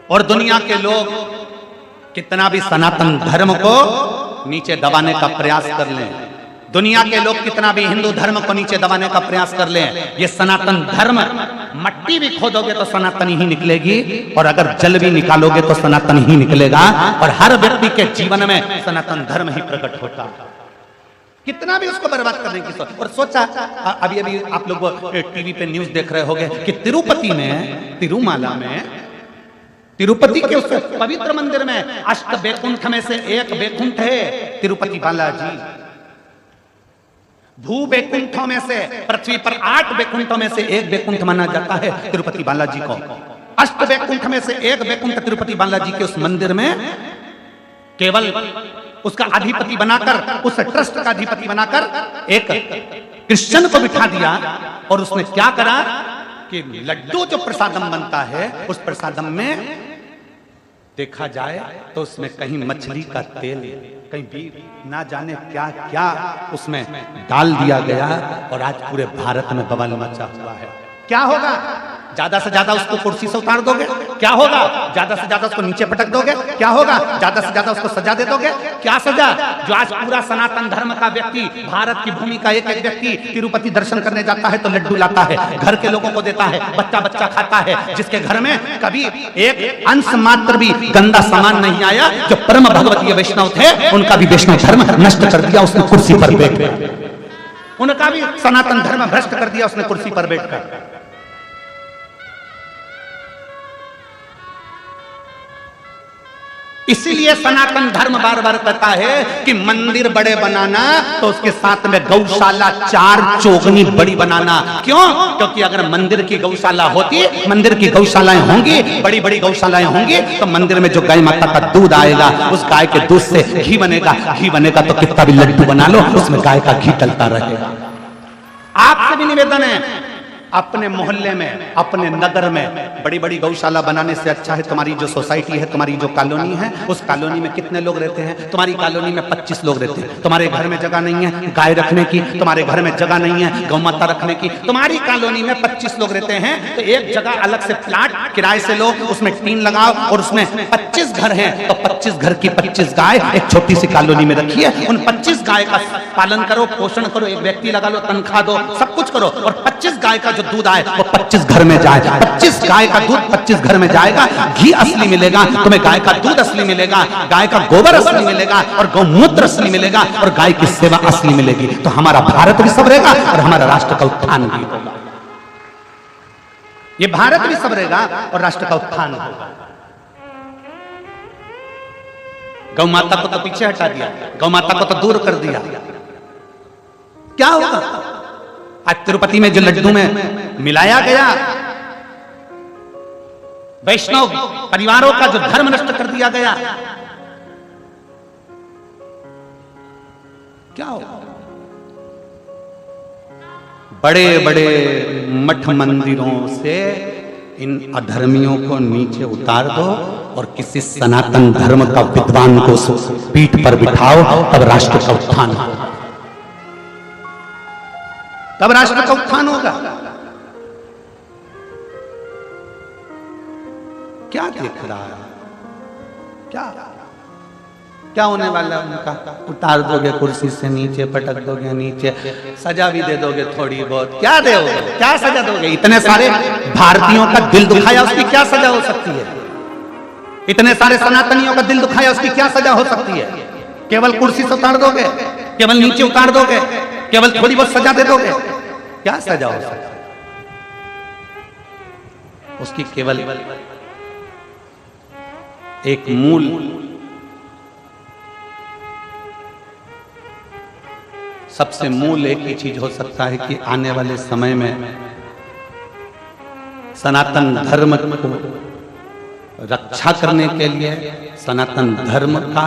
और दुनिया के लोग कितना भी सनातन धर्म को नीचे दबाने का प्रयास कर लें, दुनिया के लोग कितना भी हिंदू धर्म को नीचे दबाने का प्रयास कर लें, ये सनातन धर्म मट्टी भी खोदोगे तो सनातन ही निकलेगी, और अगर जल भी निकालोगे तो सनातन ही निकलेगा। और हर व्यक्ति के जीवन में सनातन धर्म ही प्रकट होता है, कितना भी उसको बर्बाद करने की सोच। और सोचा, अभी अभी आप लोग टीवी पे न्यूज देख रहे होंगे कि तिरुपति में, तिरुमाला में, तिरुपति के उस पवित्र मंदिर में अष्ट बैकुंठ में से एक बैकुंठ है तिरुपति बालाजी। भू बैकुंठों में से, पृथ्वी पर 8 बैकुंठों में से एक बैकुंठ माना जाता है तिरुपति बालाजी को। अष्ट बैकुंठ में से एक बैकुंठ तिरुपति बालाजी के उस मंदिर में केवल उसका अधिपति बनाकर, उस ट्रस्ट का अधिपति बनाकर एक क्रिश्चियन को बिठा दिया, और उसने क्या करा कि लड्डू जो प्रसादम बनता है, उस प्रसादम में देखा जाए तो उसमें कहीं मछली का तेल, कहीं भी ना जाने क्या क्या उसमें डाल दिया गया, और आज पूरे भारत में बवाल मचा हुआ है। क्या होगा? ज्यादा से ज्यादा उसको कुर्सी से उतार दोगे, क्या होगा? ज्यादा से ज्यादा उसको नीचे पटक दोगे, क्या होगा? ज्यादा से ज्यादा उसको सजा दे दोगे, क्या सजा? जो आज पूरा सनातन धर्म का व्यक्ति, भारत की भूमि का एक एक व्यक्ति तिरुपति दर्शन करने जाता है तो लड्डू लाता है, घर के लोगों को देता है, बच्चा बच्चा खाता है, जिसके घर में कभी एक अंश मात्र भी गंदा सामान नहीं आया, जो परम भगवतीय वैष्णव थे उनका भी वैष्णव धर्म नष्ट कर दिया उसने कुर्सी पर बैठकर, उनका भी सनातन धर्म भ्रष्ट कर दिया उसने कुर्सी पर बैठकर। इसीलिए सनातन धर्म बार बार कहता है कि मंदिर बड़े बनाना तो उसके साथ में गौशाला 4 चौगनी बड़ी बनाना। क्यों? क्योंकि अगर मंदिर की गौशाला होती, मंदिर की गौशालाएं होंगी, बड़ी बड़ी गौशालाएं होंगी, तो मंदिर में जो गाय माता का दूध आएगा, उस गाय के दूध से घी बनेगा, घी बनेगा तो कितना भी लड्डू बना लो उसमें गाय का घी डलता रहेगा। आपसे भी निवेदन है, अपने मोहल्ले में, अपने नगर में बड़ी बड़ी गौशाला बनाने से अच्छा है तुम्हारी जो सोसाइटी है, तुम्हारी जो कॉलोनी है, उस कॉलोनी में कितने लोग रहते हैं? तुम्हारी कॉलोनी में 25 लोग रहते हैं, तुम्हारे घर में जगह नहीं है गाय रखने की, तुम्हारे घर में जगह नहीं है गौ माता रखने की, तुम्हारी कॉलोनी में 25 लोग रहते हैं, तो एक जगह अलग से प्लाट किराए से लो, उसमें टीन लगाओ, और उसमें 25 घर हैं तो 25 घर की 25 गाय एक छोटी सी कॉलोनी में रखिए, उन 25 गाय का पालन करो, पोषण करो, एक व्यक्ति लगा लो, तनख्वाह दो, सब कुछ करो, और 25 गाय का जो दूध आए वो 25 घर में जाए, 25 गाय का दूध 25 घर में जाएगा, घी असली मिलेगा तुम्हें, गाय का दूध असली मिलेगा, गाय का गोबर असली मिलेगा, और गौमूत्र असली मिलेगा, और गाय की सेवा असली मिलेगी, तो हमारा भारत भी सबरेगा और हमारा राष्ट्र का उत्थान भी होगा। ये भारत भी सबरेगा और राष्ट्र का उत्थान होगा। गौ माता को तो पीछे हटा दिया, गौ माता को तो दूर कर दिया, क्या होगा? आज तिरुपति में जो लड्डू में मिलाया गया, वैष्णव परिवारों का जो धर्म नष्ट कर दिया गया, क्या होगा? बड़े बड़े मठ मंदिरों से इन अधर्मियों को नीचे उतार दो, और किसी सनातन धर्म का विद्वान को पीठ पर बिठाओ, तब राष्ट्र का उत्थान होगा, तब राष्ट्र का उत्थान होगा। क्या देख रहा है? क्या क्या होने वाला है उनका? उतार दोगे कुर्सी से, नीचे पटक दोगे, नीचे सजा भी दे दोगे थोड़ी बहुत, क्या दोगे? क्या सजा दोगे? इतने सारे भारतीयों का दिल दुखाया, उसकी क्या सजा हो सकती है? इतने सारे सनातनियों का दिल दुखाया, उसकी क्या सजा हो सकती है? केवल कुर्सी से उतार दोगे, केवल नीचे उतार दोगे, केवल थोड़ी बहुत सजा दे दोगे, क्या सजा हो सकती है? उसकी केवल एक मूल सबसे मूल एक ही चीज हो सकता है कि आने वाले समय में सनातन धर्म को रक्षा करने के लिए सनातन धर्म का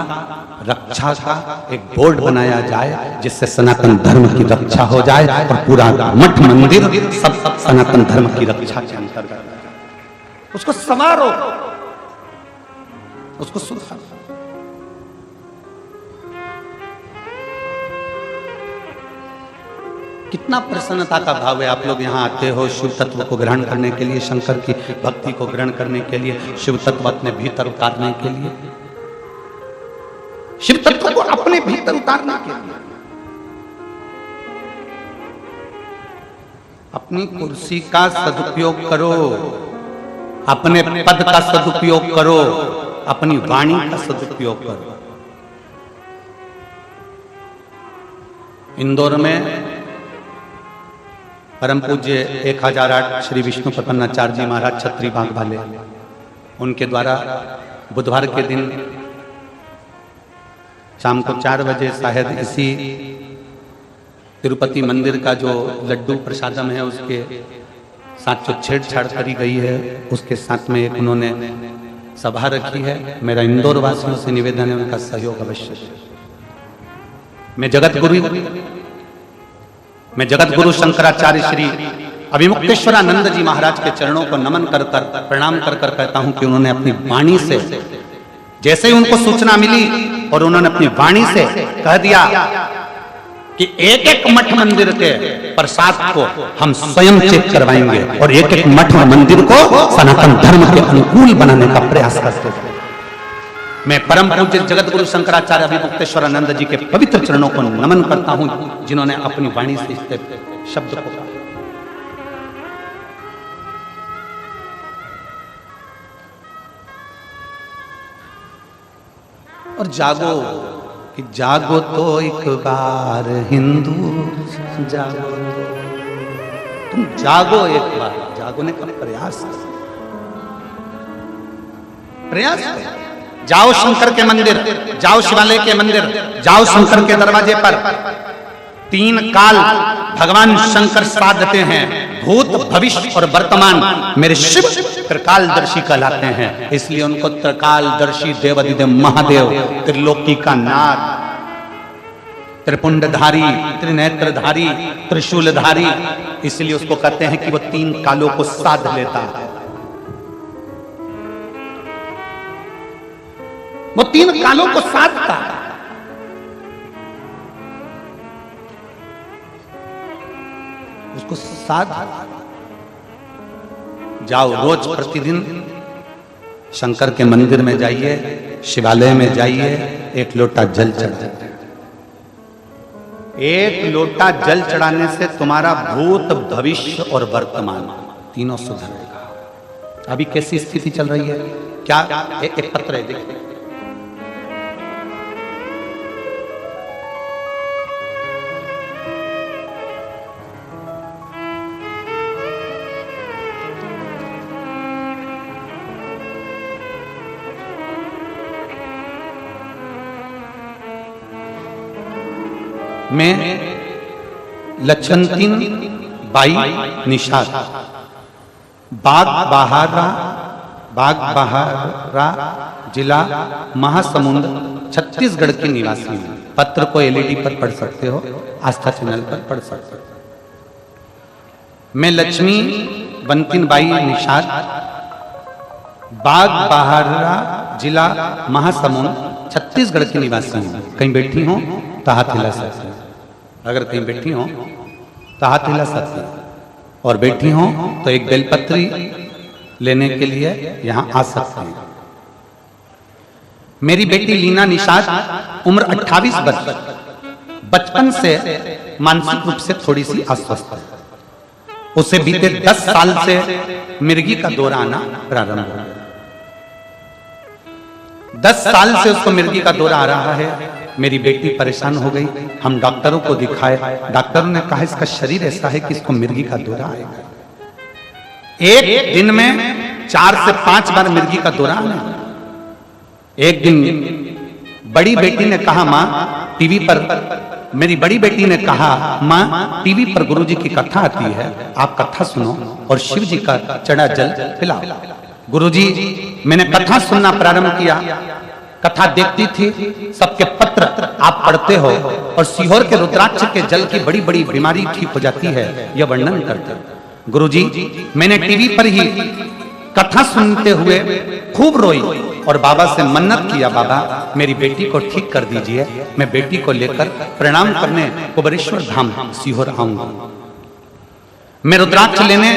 रक्षा का एक बोर्ड बनाया जाए, जिससे सनातन धर्म की रक्षा हो जाए, और पूरा मठ मंदिर सब सनातन धर्म की रक्षा के अंतर्गत। उसको संवारो, उसको सुधारो। कितना प्रसन्नता का भाव है। आप लोग यहाँ आते हो शिव तत्व को ग्रहण करने के लिए, शंकर की भक्ति को ग्रहण करने के लिए, शिव तत्व अपने भीतर उतारने के लिए, शिव तत्व को अपने भीतर उतारने के लिए। अपनी कुर्सी का सदुपयोग करो, अपने पद का सदुपयोग करो, अपनी वाणी का सदुपयोग करो। इंदौर में परम पूज्य 1008 श्री विष्णु प्रपन्नाचार्य जी महाराज छत्री बाग वाले, उनके द्वारा बुधवार के दिन शाम को 4 बजे शायद इसी तिरुपति मंदिर का जो लड्डू प्रसादम है उसके साथ जो छेड़छाड़ करी गई है, उसके साथ में एक उन्होंने सभा रखी है। मेरा इंदौर वासियों से निवेदन है उनका सहयोग अवश्य। मैं जगत गुरु शंकराचार्य श्री अभिमुक्तेश्वरानंद जी महाराज के चरणों को नमन कर प्रणाम कर कहता हूं कि उन्होंने अपनी वाणी से, जैसे ही उनको सूचना मिली और उन्होंने अपनी वाणी से कह दिया कि एक एक मठ मंदिर के प्रसाद को हम स्वयं चेक करवाएंगे और एक एक मठ मंदिर को सनातन धर्म के अनुकूल बनाने का प्रयास करते हैं। मैं परम पूज्य जगत गुरु शंकराचार्य अभिमुक्तेश्वरानंद जी के पवित्र चरणों को नमन करता हूं, जिन्होंने अपनी वाणी से इस शब्द को कहा। और जागो कि जागो तो एक बार हिंदू जागो, तुम जागो एक बार, जागोने का प्रयास करो। जाओ शंकर के मंदिर, जाओ शिवालय के मंदिर, जाओ शंकर के दरवाजे पर। 3 काल भगवान शंकर साथ देते हैं, भूत भविष्य और वर्तमान। मेरे शिव त्रिकालदर्शी कहलाते हैं, इसलिए उनको त्रिकालदर्शी देवाधिदेव महादेव, त्रिलोकी का नाथ, त्रिपुंडधारी, त्रिनेत्रधारी, त्रिशूलधारी, इसलिए उसको कहते हैं कि वो 3 कालों को साध लेता है। वो 3 कालों को साधता है। उसको साध जाओ, रोज प्रतिदिन शंकर के मंदिर में जाइए, शिवालय में जाइए, 1 लोटा जल चढ़ाइए। 1 लोटा जल चढ़ाने से तुम्हारा भूत भविष्य और वर्तमान तीनों सुधरेगा। अभी कैसी स्थिति चल रही है? क्या एक पत्र है, देखिए। मैं लक्षणतीन बाई निषाद बाग बहारा जिला महासमुंद छत्तीसगढ़ की निवासी हूं। पत्र को एलईडी पर पढ़ सकते हो, आस्था चैनल पर पढ़ सकते हो। मैं लक्ष्मी बंतिन बाई निषाद बाग बहारा जिला महासमुंद छत्तीसगढ़ की निवासी हूं। कहीं बैठी हूं तो हाथ हिला सकते हैं, अगर कहीं बैठी हो तो हाथ हिला सकते हैं, और बैठी हो तो एक बेलपत्री लेने के लिए यहां आ सकते हैं। मेरी बेटी लीना निषाद, उम्र 28 वर्ष, बचपन से मानसिक रूप से थोड़ी सी अस्वस्थ है। उसे बीते 10 साल से मिर्गी का दौरा आना प्रारंभ हो गया। 10 साल से उसको मिर्गी का दौरा आ रहा है। मेरी बेटी परेशान हो गई, हम डॉक्टरों को दिखाए, डॉक्टरों ने कहा इसका शरीर ऐसा है कि इसको मिर्गी का दौरा आएगा। एक दिन में 4 से 5 बार मिर्गी का दौरा आना। एक दिन बड़ी बेटी ने कहा, माँ टीवी पर, मेरी बड़ी बेटी ने कहा, माँ टीवी पर गुरुजी की कथा आती है, आप कथा सुनो और शिव जी का चढ़ा जल पिलाओ। गुरुजी, मैंने कथा सुनना प्रारंभ किया, कथा देखती थी, सबके पत्र आप पढ़ते हो और सीहोर के रुद्राक्ष के जल की बड़ी बड़ी बीमारी ठीक हो जाती है, यह वर्णन करते। गुरुजी, मैंने टीवी पर ही कथा सुनते हुए खूब रोई और बाबा से मन्नत किया, बाबा मेरी बेटी को ठीक कर दीजिए, मैं बेटी को लेकर प्रणाम करने कुबेरेश्वर धाम सीहोर आऊंगा। मैं रुद्राक्ष लेने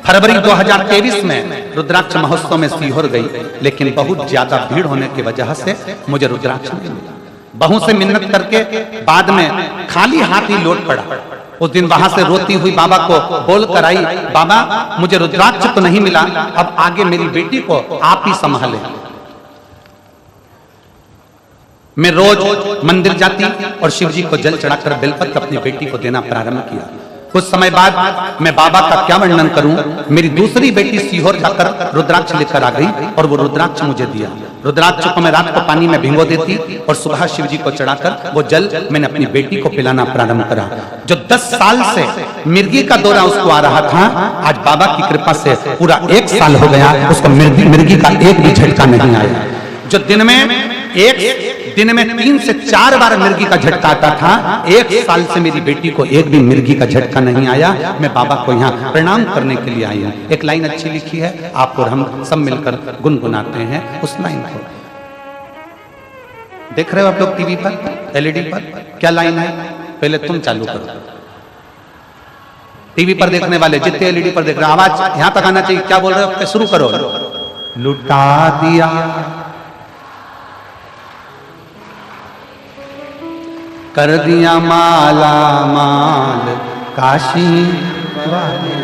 फरवरी 2023 में रुद्राक्ष महोत्सव में सीहोर गई, लेकिन बहुत ज्यादा भीड़ होने की वजह से मुझे रुद्राक्ष नहीं मिला। बहू से मिन्नत करके बाद में खाली हाथ ही लौट पड़ा। उस दिन वहां से रोती हुई बाबा को बोल कर आई, बाबा मुझे रुद्राक्ष तो नहीं मिला, अब आगे मेरी बेटी को आप ही संभाले। मैं रोज मंदिर जाती और शिव जी को जल चढ़ाकर बेलपत्र अपनी बेटी को देना प्रारंभ किया। कुछ समय बाद मैं बाबा का क्या वर्णन करूं, मेरी दूसरी बेटी सीहोर जाकर रुद्राक्ष लेकर आ गई और वो रुद्राक्ष मुझे दिया। रुद्राक्ष को मैं रात को पानी में भिगो देती और सुबह शिव जी को चढ़ाकर वो जल मैंने अपनी बेटी को पिलाना प्रारंभ करा। जो 10 साल से मिर्गी का दौरा उसको आ रहा था, आज बाबा की कृपा से पूरा 1 साल हो गया, उसको मिर्गी का एक भी झटका नहीं आया। जो दिन में 3 से 4 बार मिर्गी का झटका आता था, 1 साल से मेरी बेटी को एक भी मिर्गी का झटका नहीं आया। मैं बाबा को यहाँ प्रणाम करने के लिए आई हूँ। एक लाइन अच्छी लिखी है, आपको हम सब मिलकर गुनगुनाते हैं उस लाइन को। देख रहे हो आप लोग टीवी पर, एलईडी पर, क्या लाइन है? पहले तुम चालू करो। टीवी पर देखने वाले जितने एलईडी पर देख रहे, आवाज यहां तक आना चाहिए। क्या बोल रहे हो? शुरू करो। लुटा दिया कर दिया माला माल काशी वाले।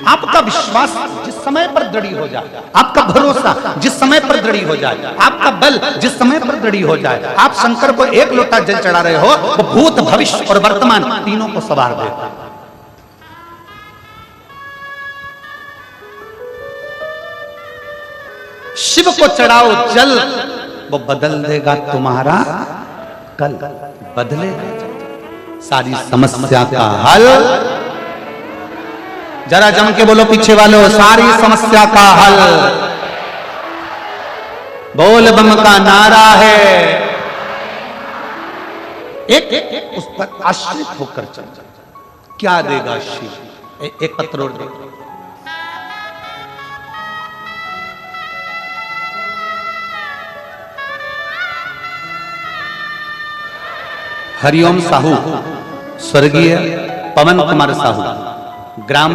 आपका विश्वास जिस समय पर दृढ़ हो जाए, आपका भरोसा जिस समय पर दृढ़ हो जाए, आपका बल जिस समय पर दृढ़ हो जाए, आप शंकर को 1 लोटा जल चढ़ा रहे हो, वो भूत भविष्य और वर्तमान तीनों को संवार देगा। शिव को चढ़ाओ जल, वो बदल देगा तुम्हारा कल, बदलेगा सारी समस्या का हल। जरा जम के बोलो पीछे वालों, सारी समस्या का हल बोल बम का नारा है। एक उस पर आश्रित होकर चल, क्या देगा शिव? एक पत्र और दे। हरिओम साहू, स्वर्गीय पवन कुमार साहू, ग्राम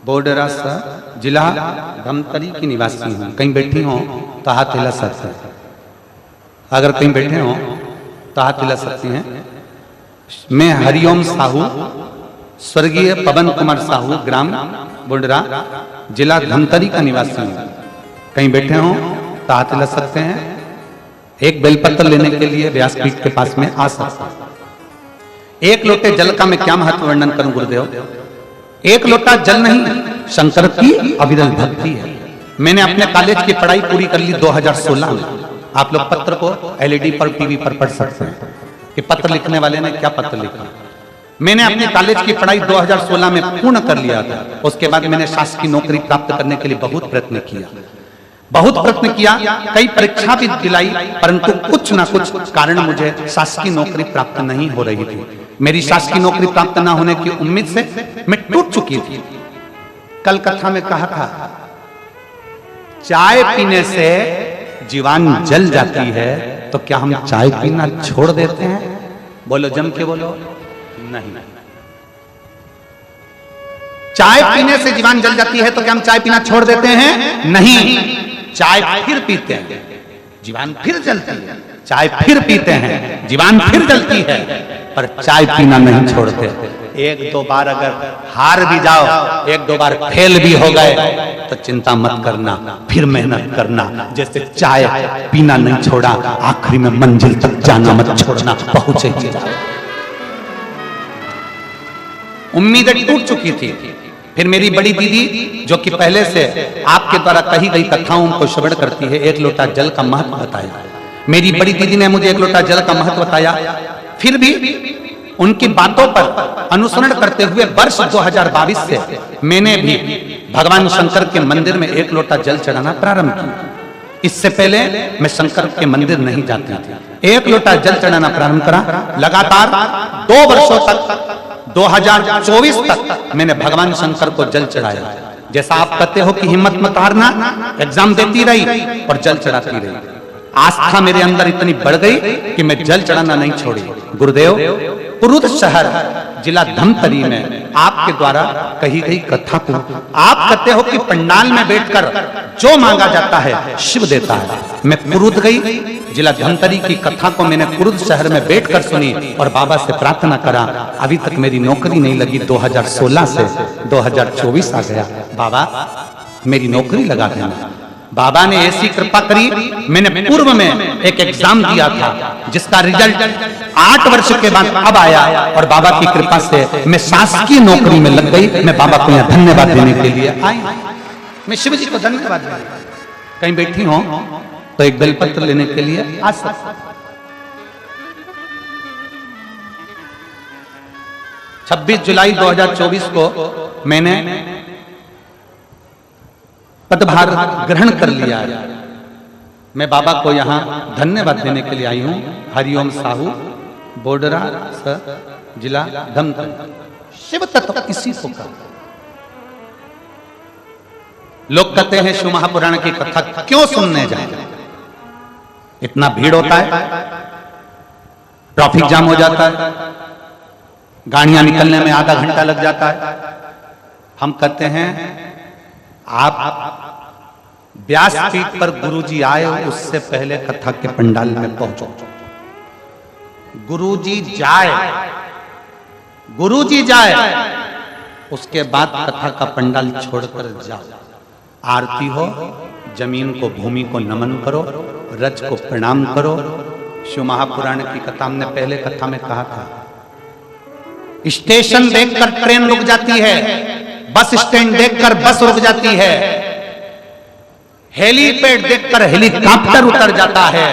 बोडरा सा, जिला धमतरी की निवासी हूं। कहीं बैठी हो तो हाथ हिला सकते हैं, अगर कहीं बैठे हो तो हाथ हिला सकती हैं। मैं हरिओम साहू, स्वर्गीय पवन कुमार साहू, ग्राम बोडरा, जिला धमतरी का निवासी हूं। कहीं बैठे हो तो हाथ हिला सकते हैं। एक बेलपत्र लेने के लिए व्यासपीठ के पास में आ सकते हैं। 1 लोटे जल का मैं क्या महत्व वर्णन करूं गुरुदेव? 1 लोटा जल नहीं, शंकर की अविरल भक्ति है। मैंने अपने कॉलेज की पढ़ाई पूरी कर ली 2016 में। आप लोग पत्र को एलईडी पर, टीवी पर पढ़ सकते हैं कि पत्र लिखने वाले ने क्या पत्र लिखा। मैंने अपने कॉलेज की पढ़ाई 2016 में पूर्ण कर लिया था। उसके बाद मैंने शासकीय नौकरी प्राप्त करने के लिए बहुत प्रयत्न किया, कई परीक्षा भी दिलाई, परंतु कुछ ना कुछ कारण मुझे शासकीय नौकरी प्राप्त नहीं हो रही थी। मेरी शासकीय नौकरी प्राप्त ना होने की उम्मीद से मैं टूट चुकी थी। कल कथा में कहा था, चाय पीने से जीवान जल जाती है, तो क्या हम चाय पीना छोड़ देते हैं? बोलो, जम के बोलो। नहीं। चाय पीने से जीवान जल जाती है तो क्या हम चाय पीना छोड़ देते हैं? नहीं। चाय फिर पीते हैं, जीवान फिर जलती है। चाय फिर पीते हैं, जीवान फिर जलती है, पर चाय पीना नहीं छोड़ते। 1-2 बार अगर हार भी जाओ, 1-2 बार फेल भी हो गए, तो चिंता मत करना, फिर मेहनत करना। जैसे चाय पीना नहीं छोड़ा, आखिरी में मंजिल तक जाना मत छोड़ना, पहुंचे ही जाओ। उम्मीदें टूट चुकी थी। फिर मेरी बड़ी दीदी, जो कि पहले से आपके द्वारा कही गई कथाओं को श्रवण करती है, 1 लोटा जल का महत्व बताया। मेरी बड़ी दीदी ने मुझे 1 लोटा जल का महत्व बताया। फिर भी उनकी बातों पर अनुसरण करते हुए वर्ष 2022 से मैंने भी भगवान शंकर के मंदिर में 1 लोटा जल चढ़ाना प्रारंभ किया। इससे पहले मैं शंकर के मंदिर नहीं जाती थी। 1 लोटा जल चढ़ाना प्रारंभ करा। लगातार 2 वर्षों तक 2024 तक मैंने भगवान शंकर को जल चढ़ाया। जैसा आप कहते हो कि हिम्मत मत हारना, एग्जाम देती रही और जल चढ़ाती रही। आस्था मेरे अंदर इतनी बढ़ गई कि मैं जल चढ़ाना नहीं छोड़ी। गुरुदेव, कुरुद शहर जिला धमतरी में आपके द्वारा कही गई कथा को आप कहते हो कि पंडाल में बैठकर जो मांगा जाता है शिव देता है। मैं कुरुद गई, जिला धमतरी की कथा को मैंने कुरुद शहर में बैठकर सुनी और बाबा से प्रार्थना करा। अभी तक मेरी नौकरी नहीं लगी। 2016 से 2024 आ गया। बाबा मेरी नौकरी लगा देना। बाबा ने ऐसी कृपा करी, मैंने पूर्व में एक एग्जाम दिया था जिसका रिजल्ट 8 वर्ष के बाद अब आया और बाबा की कृपा से मैं शासकीय नौकरी में लग गई। मैं बाबा को यहाँ धन्यवाद देने के लिए आई। मैं शिव जी को धन्यवाद दूंगा। कहीं बैठी हो तो एक बेलपत्र लेने के लिए आ सकते। 26 जुलाई 2024 को मैंने पदभार ग्रहण कर लिया है। मैं बाबा को यहाँ धन्यवाद देने के लिए आई हूँ। हरिओम साहू, बोडरा जिला धमतरी। शिव तत्व किसी को का लोग कहते हैं शिव महापुराण की कथा क्यों सुनने जाए? इतना भीड़ होता है, ट्रैफिक जाम हो जाता है, गाड़ियां निकलने में आधा घंटा लग जाता है। हम कहते हैं आप व्यासपीठ पर गुरुजी आए उससे पहले कथा के पंडाल में पहुंचो। गुरुजी जाए उसके बाद कथा का पंडाल छोड़कर जाओ। आरती हो, जमीन को भूमि को नमन करो, रज को प्रणाम करो। शिव महापुराण की कथा हमने पहले कथा में कहा था, स्टेशन देखकर ट्रेन रुक जाती है, बस स्टैंड देखकर बस रुक जाती है, हेलीपैड देखकर हेलीकॉप्टर उतर जाता है।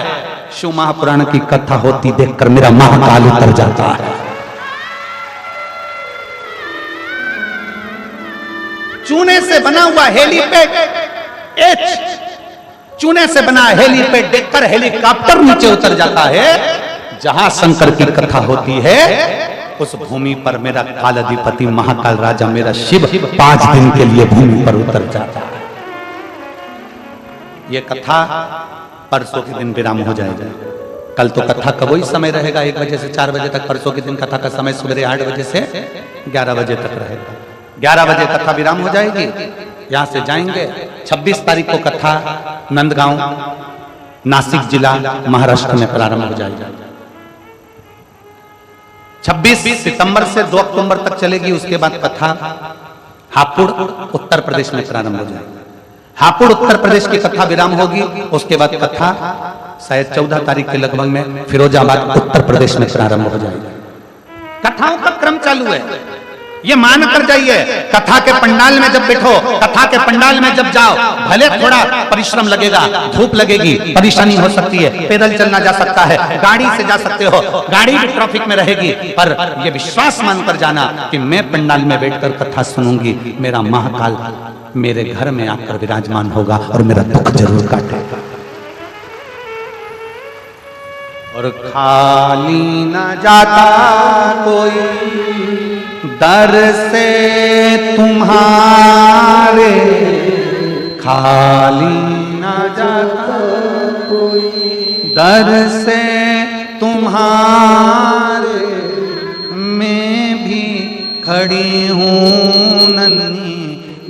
शिव महापुराण की कथा होती देखकर मेरा महाकाल उतर जाता है। चूने से बना हुआ हेलीपैड, चूने से बना हेलीपैड देखकर हेलीकॉप्टर नीचे उतर जाता है। जहां शंकर की कथा होती है उस भूमि पर मेरा कालाधिपति महाकाल राजा मेरा शिव 5 दिन के लिए भूमि पर उतर जाता है। ये कथा परसों के दिन विराम हो जाएगा। कल तो कथा का वही समय रहेगा, 1 बजे से 4 बजे तक। परसों के दिन कथा का समय सवेरे 8 बजे से 11 बजे तक रहेगा। 11 बजे कथा विराम हो जाएगी। यहां से जाएंगे। 26 तारीख को कथा नंदगांव नासिक जिला महाराष्ट्र में प्रारंभ हो जाएगा। 26 सितंबर से 2 अक्टूबर तक चलेगी। उसके बाद कथा हापुड़ उत्तर प्रदेश में प्रारंभ हो जाएगी। हापुड़ उत्तर प्रदेश की कथा विराम होगी। उसके बाद कथा शायद 14 तारीख के लगभग में फिरोजाबाद उत्तर प्रदेश में प्रारंभ हो जाएगी। कथाओं का क्रम चालू है, ये मान कर जाइए। कथा के पंडाल में जब बैठो, कथा के पंडाल में जब जाओ, भले थोड़ा परिश्रम लगेगा, धूप लगेगी, परेशानी हो सकती है, पैदल चलना जा सकता है, गाड़ी से जा सकते हो, गाड़ी भी ट्रैफिक में रहेगी, पर यह विश्वास मानकर जाना कि मैं पंडाल में बैठकर कथा सुनूंगी, मेरा महाकाल मेरे घर में आकर विराजमान होगा और मेरा दुख जरूर काटेगा। और खाली न जाता कोई दर से तुम्हारे, खाली न जाता कोई दर से तुम्हारे, मैं भी खड़ी हूँ नन्ही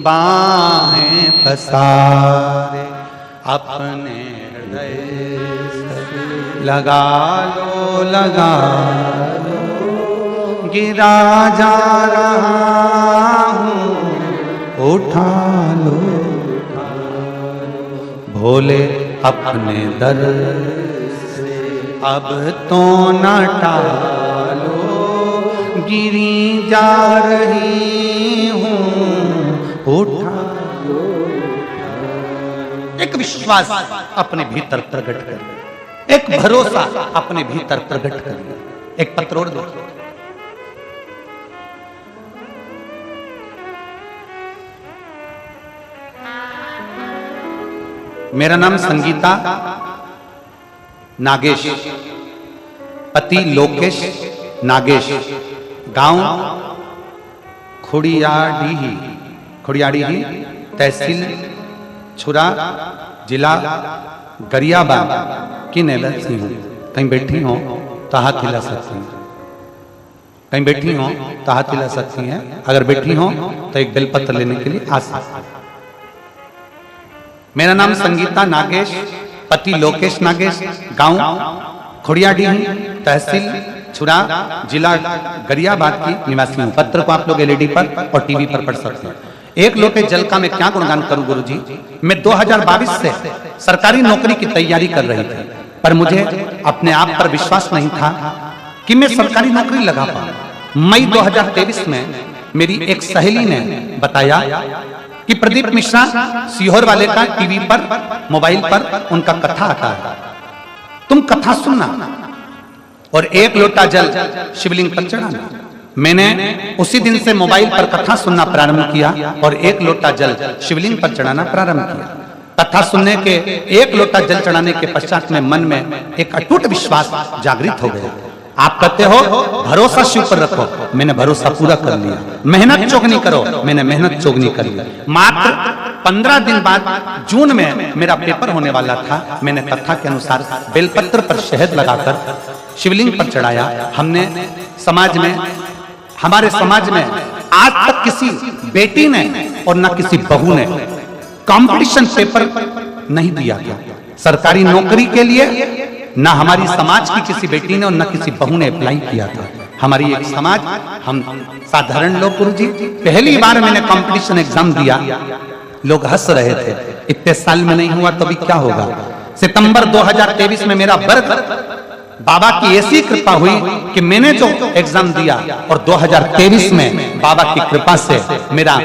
बाहें पसारे, अपने हृदय से लगा लो, गिरा जा रहा हूँ, उठा लो, भोले अपने दर से अब तो न टालो, गिरी जा रही हूँ, उठा लो। एक विश्वास अपने भीतर प्रकट करिए, एक भरोसा अपने भीतर प्रकट करिए। एक पत्र और देखिए, मेरा नाम संगीता नागेश, पति लोकेश नागेश, गांव खुड़ियाडीही तहसील छुरा जिला गरियाबाद की निवासी हूँ। कहीं बैठी हो तो हाथ हिला सकती हैं, कहीं बैठी हो तो हाथ हिला सकती हैं। अगर बैठी हो तो एक बेलपत्र लेने के लिए आ सकती हैं। मेरा नाम संगीता नागेश, पति लोकेश नागेश, गांव खुड़ियाडीही तहसील छुरा जिला गरियाबाद की निवासी हूँ। पत्र को आप लोग एलईडी पर और टीवी पर पढ़ सकते हैं। एक लोटे जल का मैं क्या गुणगान करूं गुरुजी। मैं 2022 से सरकारी नौकरी की तैयारी कर रही थी, पर मुझे अपने आप पर विश्वास नहीं था कि मैं सरकारी नौकरी लगा पाऊं। मई 2023 में मेरी एक सहेली ने बताया कि प्रदीप मिश्रा सीहोर वाले का टीवी पर मोबाइल पर उनका कथा आता है, तुम कथा सुनना और एक लोटा जल शिवलिंग पर चढ़ाना। मैंने उसी दिन से मोबाइल पर कथा सुनना प्रारंभ किया और एक लोटा जल शिवलिंग पर चढ़ाना प्रारंभ किया। कथा सुनने के एक लोटा जल चढ़ाने के पश्चात में मन में एक अटूट विश्वास जागृत हो गया। आप कहते हो भरोसा शिव पर रखो, मैंने भरोसा पूरा कर लिया। मेहनत चोगनी करो, मैंने मेहनत चोगनी कर ली। मात्र 15 दिन बाद जून में मेरा पेपर होने वाला था। मैंने कथा के अनुसार बेलपत्र पर शहद लगाकर शिवलिंग पर चढ़ाया। हमने समाज में, हमारे समाज में आज तक किसी बेटी ने और न किसी बहू ने कंपटीशन पेपर नहीं दिया था सरकारी नौकरी के लिए। ना हमारी समाज की किसी बेटी ने और न किसी बहू ने अप्लाई किया था। हमारी एक समाज, हम साधारण लोग गुरुजी, पहली बार मैंने कंपटीशन एग्जाम दिया, लोग हंस रहे थे। इतने साल में नहीं हुआ तो भी क्या होगा। सितंबर 2023 में मेरा वर्ग, बाबा की ऐसी कृपा हुई कि मैंने जो एग्जाम दिया और 2023 में बाबा की कृपा से मेरा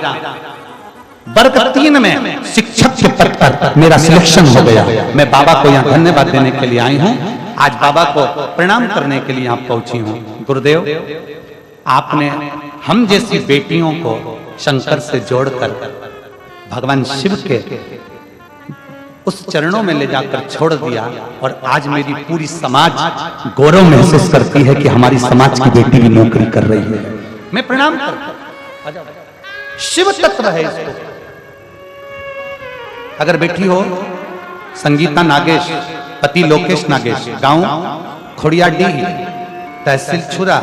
वर्ग 3 में शिक्षक के पद पर मेरा सिलेक्शन हो गया। मैं बाबा को यहाँ धन्यवाद देने के लिए आई हूँ। आज बाबा को प्रणाम करने के लिए यहाँ पहुंची हूँ। गुरुदेव, आपने हम जैसी बेटियों को शंकर से जोड़कर भगवान शिव के उस चरणों में ले जाकर छोड़ दिया और आज मेरी पूरी समाज गौरव महसूस करती है कि हमारी समाज की बेटी भी नौकरी कर रही है। मैं प्रणाम करता हूं। शिव तत्व है इसको। अगर बेटी हो संगीता नागेश, पति लोकेश नागेश, गांव खुड़ियाडीही तहसील छुरा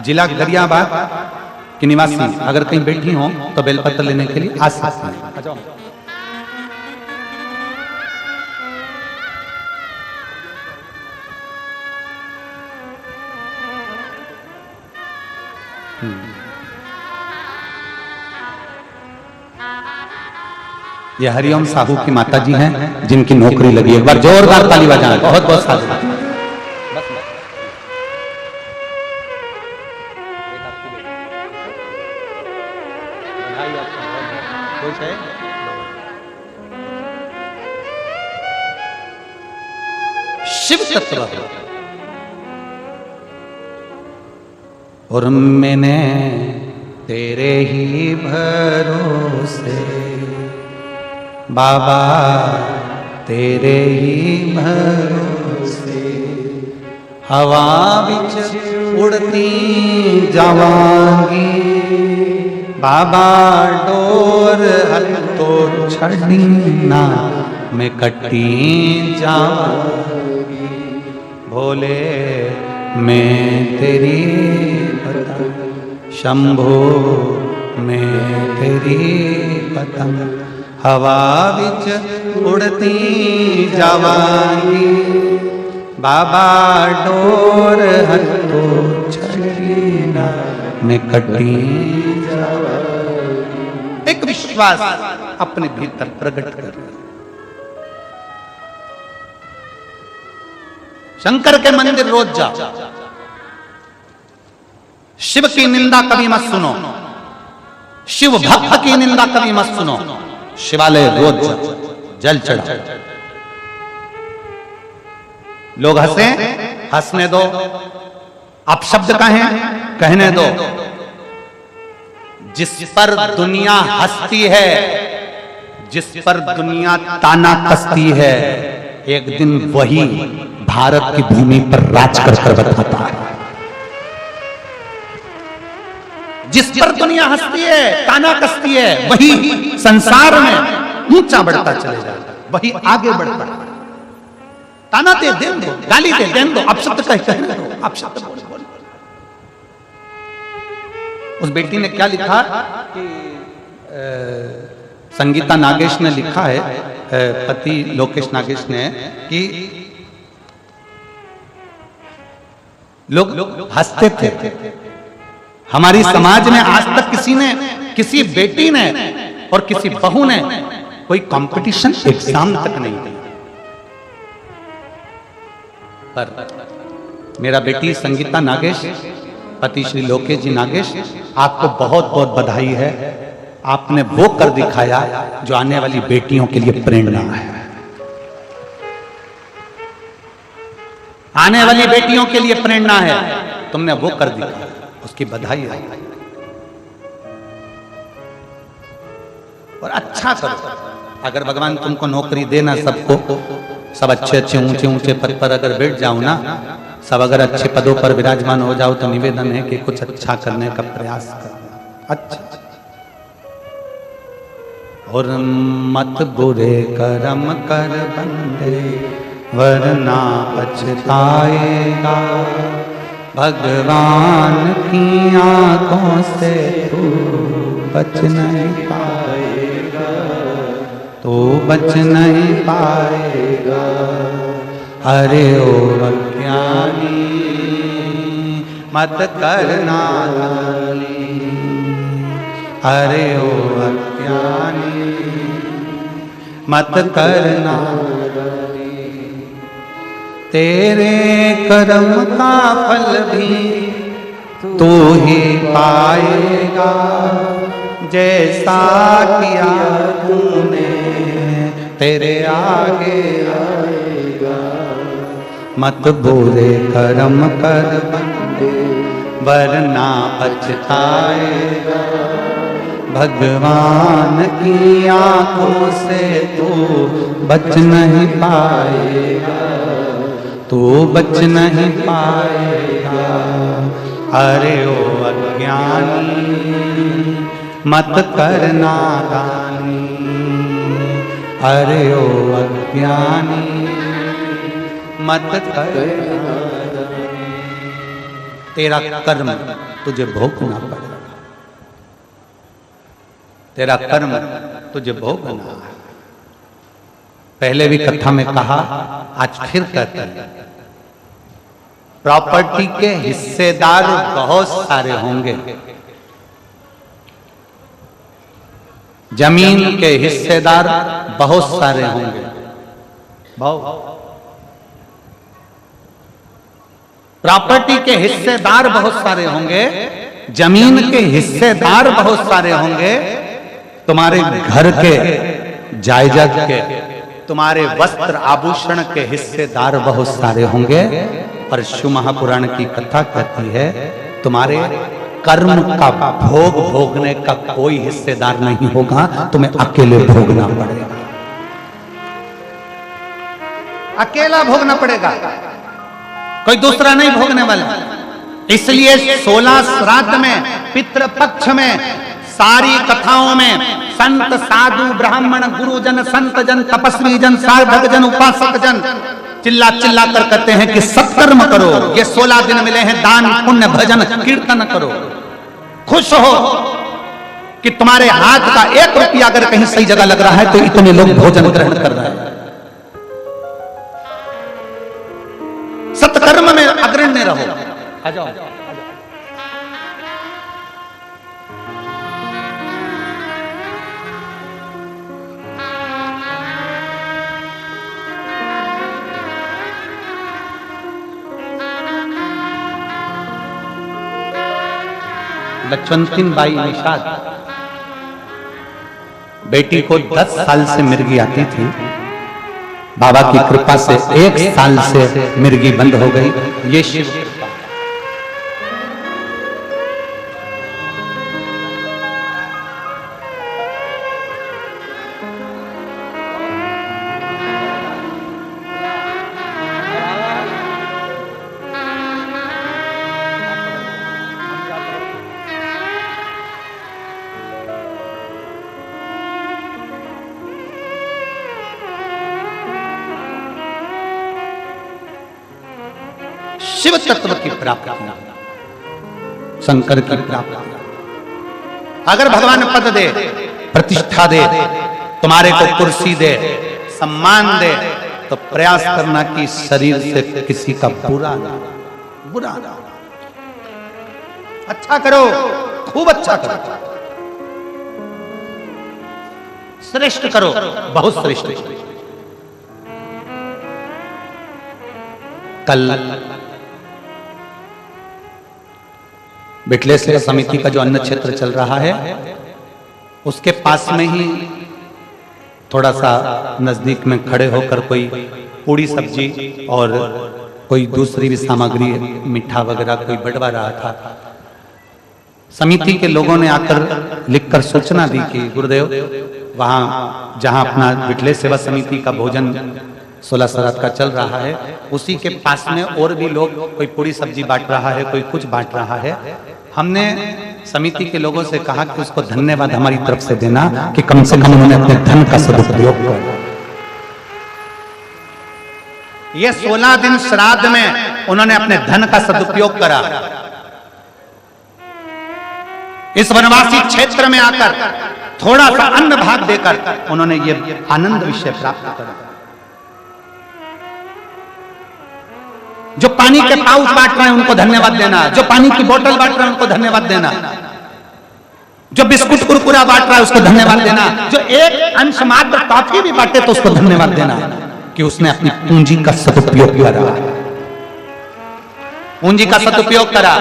जिला गरियाबाद की निवासी, अगर कहीं बैठी हो तो बेलपत्र लेने के लिए आ सकती हैं। ये हरिओम साहू की माता जी हैं जिनकी नौकरी लगी। एक बार जोरदार ताली बजाएं। बहुत बहुत साधु। शिव तत्व और मैंने तेरे ही भरोसे बाबा, तेरे ही भरोसे हवा बिच उड़ती जावांगी बाबा, डोर हल तो छड़ी ना मैं कटी जावांगी। भोले मैं तेरी पतंग, शंभो मैं तेरी पतंग, हवा बिच उड़ती जावांगी बाबा, डोर हथो छड़ी ना मैं कटी जावांगी। एक विश्वास अपने भीतर प्रकट कर। शंकर के मंदिर रोज जाओ, शिव की निंदा कभी मत सुनो, शिव भक्त की निंदा कभी मत सुनो। शिवालय रोज जल चढ़ा। लोग हंसे, हंसने दो, अपशब्द कहें, कहने दो। जिस पर दुनिया हंसती है, जिस पर दुनिया ताना कसती है, एक दिन वही भारत की भूमि पर राज कर बताता है। जिस पर दुनिया हंसती है, ताना कसती है, वही संसार में ऊंचा बढ़ता चले जाता है, वही आगे बढ़ता है। ताना दे देन दो, गाली दे देन दो, अपशब्द कहने दो, अपशब्द बोल। उस बेटी ने क्या लिखा कि संगीता नागेश ने लिखा है, पति लोकेश नागेश ने, कि लोग हंसते थे। हमारी समाज में आज तक किसी ने, किसी बेटी ने और किसी बहू ने कोई कंपटीशन एग्जाम तक नहीं दी। पर मेरा बेटी संगीता नागेश, पति श्री लोकेश जी नागेश, आपको बहुत बहुत बधाई है। आपने वो कर दिखाया जो आने वाली बेटियों के लिए प्रेरणा है। आने वाली बेटियों के लिए प्रेरणा है। तुमने वो कर दिखाया, उसकी बधाई है। और अच्छा करो। अगर भगवान तुमको नौकरी देना, सबको, सब अच्छे अच्छे ऊंचे ऊंचे पद पर अगर बैठ जाओ ना, सब अगर अच्छे पदों पर विराजमान हो जाओ, तो निवेदन है कि कुछ अच्छा करने का प्रयास करना। अच्छा, और मत बुरे कर्म कर बंदे, वरना पछताएगा। भगवान की आंखों से तू बच नहीं पाएगा, तो बच नहीं पाएगा। अरे ओ अज्ञानी, मत करना नादानी। अरे ओ अज्ञानी, मत करना नादानी। तेरे कर्म का फल भी तू ही पाएगा, जैसा किया तूने तेरे आगे आएगा। मत बुरे कर्म कर बंदे, वरना पछताएगा। भगवान की आंखों से तू बच नहीं पाएगा, तू बच नहीं पाएगा। अरे ओ अज्ञानी, मत करना नादानी। अरे ओ अज्ञानी, मत करना नादानी। तेरा कर्म तुझे भोगना पड़ेगा, तेरा कर्म तुझे भोगना है। पहले भी कथा में कहा, आज फिर कहते हैं, प्रॉपर्टी के हिस्सेदार बहुत सारे होंगे, जमीन के हिस्सेदार बहुत सारे होंगे। प्रॉपर्टी के हिस्सेदार बहुत सारे होंगे, जमीन के हिस्सेदार बहुत सारे होंगे, तुम्हारे घर के जायदाद के, तुम्हारे वस्त्र आभूषण के हिस्सेदार बहुत सारे होंगे। पर शिव महापुराण की कथा कहती है, तुम्हारे कर्म का भोग भोगने का कोई हिस्सेदार नहीं होगा, तुम्हें अकेले भोगना पड़ेगा, अकेला भोगना पड़ेगा, कोई दूसरा नहीं भोगने वाला। इसलिए 16 श्राद्ध में, पितृपक्ष में, सारी कथाओं में संत साधु ब्राह्मण गुरुजन संत जन तपस्वी जन साधक जन उपासक जन चिल्ला चिल्ला कर कहते हैं कि सत्कर्म करो। ये 16 दिन मिले हैं, दान पुण्य भजन कीर्तन करो। खुश हो कि तुम्हारे हाथ का 1 रुपया अगर कहीं सही जगह लग रहा है तो इतने लोग भोजन ग्रहण कर रहे हैं। सत्कर्म में अग्रण्य रहो। आ जाओ। लक्ष्मणसिंह बाई निषाद, बेटी को 10 साल से मिर्गी आती थी, बाबा की कृपा से 1 साल से मिर्गी बंद हो गई। ये शिव कृपा। शिव तत्व की प्राप्ति, शंकर की प्राप्ति। अगर भगवान पद दे, प्रतिष्ठा दे, तुम्हारे को कुर्सी दे, सम्मान दे, तो प्रयास करना कि शरीर से किसी का बुरा ना, बुरा ना, अच्छा करो, खूब अच्छा करो, श्रेष्ठ करो, बहुत श्रेष्ठ। कल बिटलेश्वर समिति का जो अन्न क्षेत्र चल रहा है, उसके पास में ही थोड़ा सा नजदीक में खड़े होकर कोई पूड़ी सब्जी और कोई दूसरी भी सामग्री, मीठा वगैरह कोई बंटवा रहा था। समिति के लोगों ने आकर लिखकर सूचना दी कि गुरुदेव, वहां जहां अपना बिटले सेवा समिति का भोजन 16 श्राद्ध का चल रहा है, उसी के पास में और भी लोग, कोई पूरी सब्जी बांट रहा है, कोई कुछ बांट रहा है। हमने समिति के लोगों से कहा कि उसको धन्यवाद हमारी तरफ से देना कि कम से कम उन्होंने अपने धन का सदुपयोग किया। ये 16 दिन श्राद्ध में उन्होंने अपने धन का सदुपयोग करा। इस वनवासी क्षेत्र में आकर थोड़ा सा अन्न भाग देकर उन्होंने ये आनंद विषय प्राप्त करा। जो पानी के पाउच बांट रहे हैं उनको धन्यवाद देना, जो पानी की बोतल बांट रहे हैं उनको धन्यवाद देना, जो बिस्कुट कुरकुरा बांट रहा है उसको धन्यवाद देना, जो एक अंश मात्र टॉफी भी बांटे तो उसको धन्यवाद देना कि उसने अपनी पूंजी का सदुपयोग करा, पूंजी का सदुपयोग करा।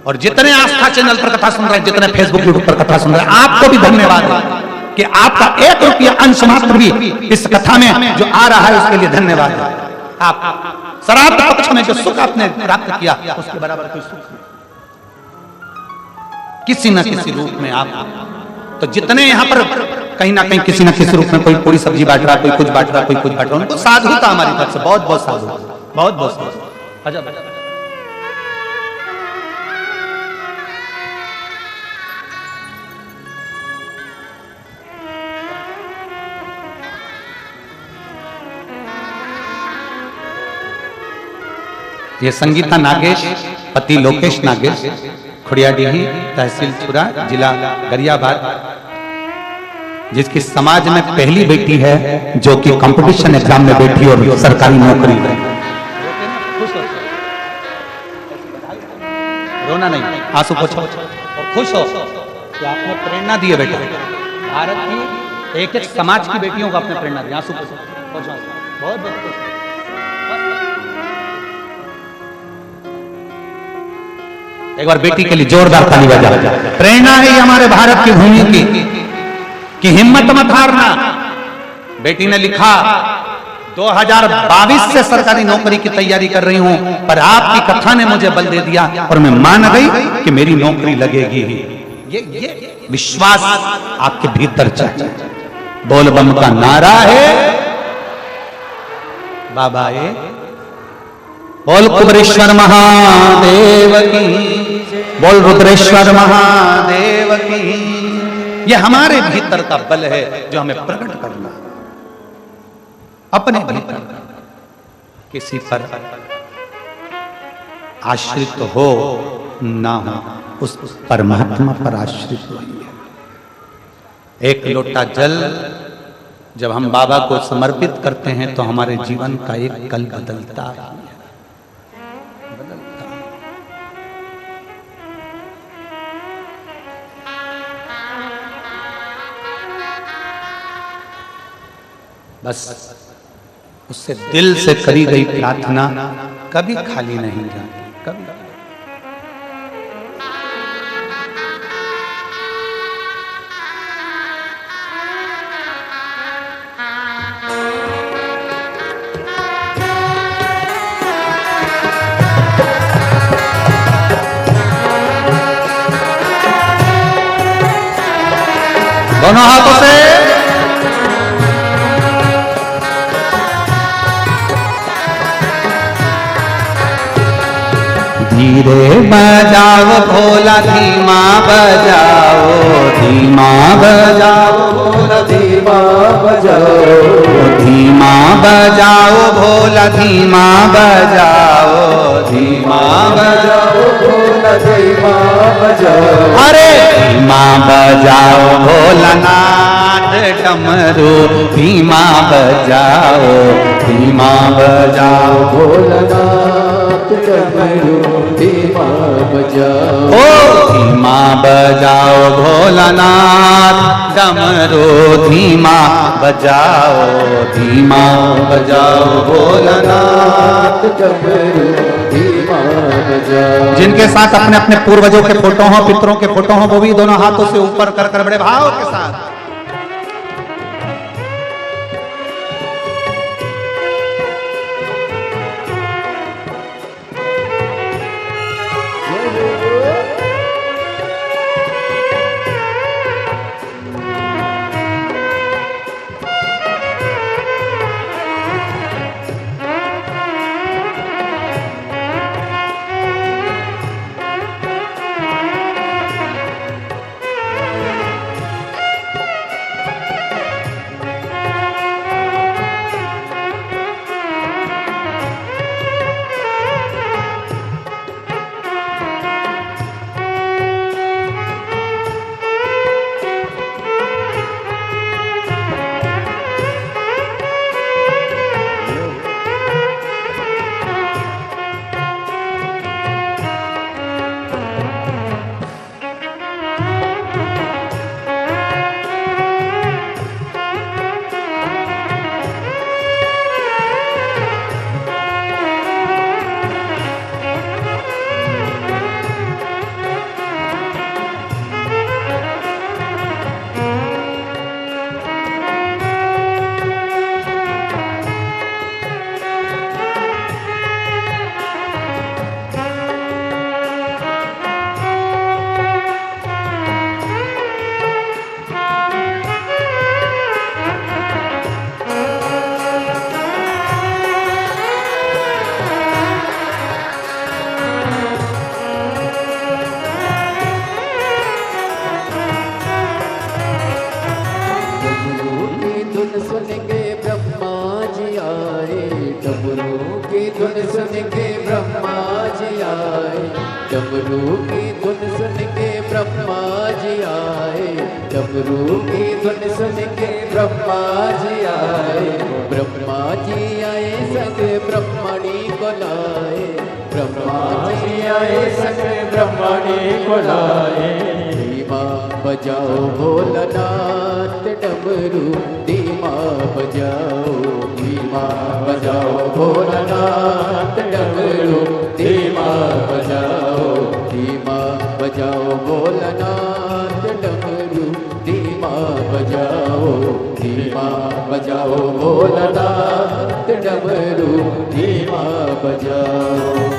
और जितने आस्था चैनल पर कथा सुन रहे हैं, जितने फेसबुक यूट्यूब पर कथा सुन रहे हैं, आपको भी धन्यवाद है कि आपका 1 रुपया अंश मात्र भी इस कथा में जो आ रहा है उसके लिए धन्यवाद है। आप श्राद्ध पक्ष में जो सुख आपने प्राप्त किया उसके बराबर कोई सुख नहीं, किसी न किसी रूप में आप। तो जितने यहाँ पर कहीं ना कहीं किसी न किसी रूप में कोई पूरी सब्जी बांट रहा, कोई कुछ बांट रहा, कोई कुछ बांट रहा, उनको साधुता हमारी तरफ से बहुत बहुत साधु, बहुत बहुत साधु। अजब ये संगीता नागेश, पति लोकेश नागेश, खुड़ियाडीही, तहसील छुरा, जिला गरियाबाद, जिसकी समाज में पहली बेटी है जो कि कंपटीशन एग्जाम में बैठी और सरकारी नौकरी है। रोना नहीं, आंसू पोछो और खुश हो कि आपने प्रेरणा दी है बेटा। भारत की एक एक समाज की बेटियों को आपने प्रेरणा दी। आंसू पोछो, बहुत बहुत खुश। एक बार बेटी के लिए जोरदार ताली बजा। प्रेरणा है ये हमारे भारत की भूमि की कि हिम्मत मत हारना। बेटी ने लिखा 2022 से सरकारी नौकरी की तैयारी कर रही हूं, पर आपकी कथा ने मुझे बल दे दिया और मैं मान गई कि मेरी नौकरी लगेगी ही। ये विश्वास आपके भीतर चाहिए। बोल बम का नारा है बाबा, ये बोल कुबरेश्वर महादेव की, बोल रुद्रेश्वर महादेव की। ये हमारे भीतर का बल है जो हमें प्रकट करना। अपने भीतर किसी पर आश्रित हो ना हो, उस परमात्मा पर आश्रित होइए। एक लोटा जल जब हम बाबा को समर्पित करते हैं तो हमारे जीवन का एक कल बदलता है। बस उससे दिल से करी गई प्रार्थना कभी खाली नहीं जाती, कभी। दोनों हाथों से धीरे बजाओ भोला धीमा बजाओ, धीमा बजाओ भोला धीमा बजाओ, धीमा बजाओ भोला धीमा बजाओ, धीमा बजाओ भोला धीमा बजाओ। अरे धीमा बजाओ भोलानाथ डमरू धीमा बजाओ, धीमा बजाओ भोलानाथ डमरू धीमा बजाओ। ओ धीमा बजाओ भोलानाथ डमरू धीमा बजाओ, धीमा बजाओ भोलानाथ डमरू धीमा बजाओ। जिनके साथ अपने अपने पूर्वजों के फोटो हो, पितरों के फोटो हो, वो भी दोनों हाथों से ऊपर कर कर बड़े भाव के साथ डमरू की धुन सुन के ब्रह्मा जी आए, डमरू की धुन सुन के ब्रह्मा जी आए, ब्रह्मा जी आए संग ब्रह्मणी को लाए, ब्रह्मा जी आए संग ब्रह्मणी को लाए। धीमा बजाओ भोलानाथ डमरू धीमा बजाओ, धीमा बजाओ भोलानाथ डमरू धीमा बजाओ, धीमा बजाओ भोलानाथ डमरू धीमा बजाओ, धीमा बजाओ भोलानाथ डमरू धीमा बजाओ।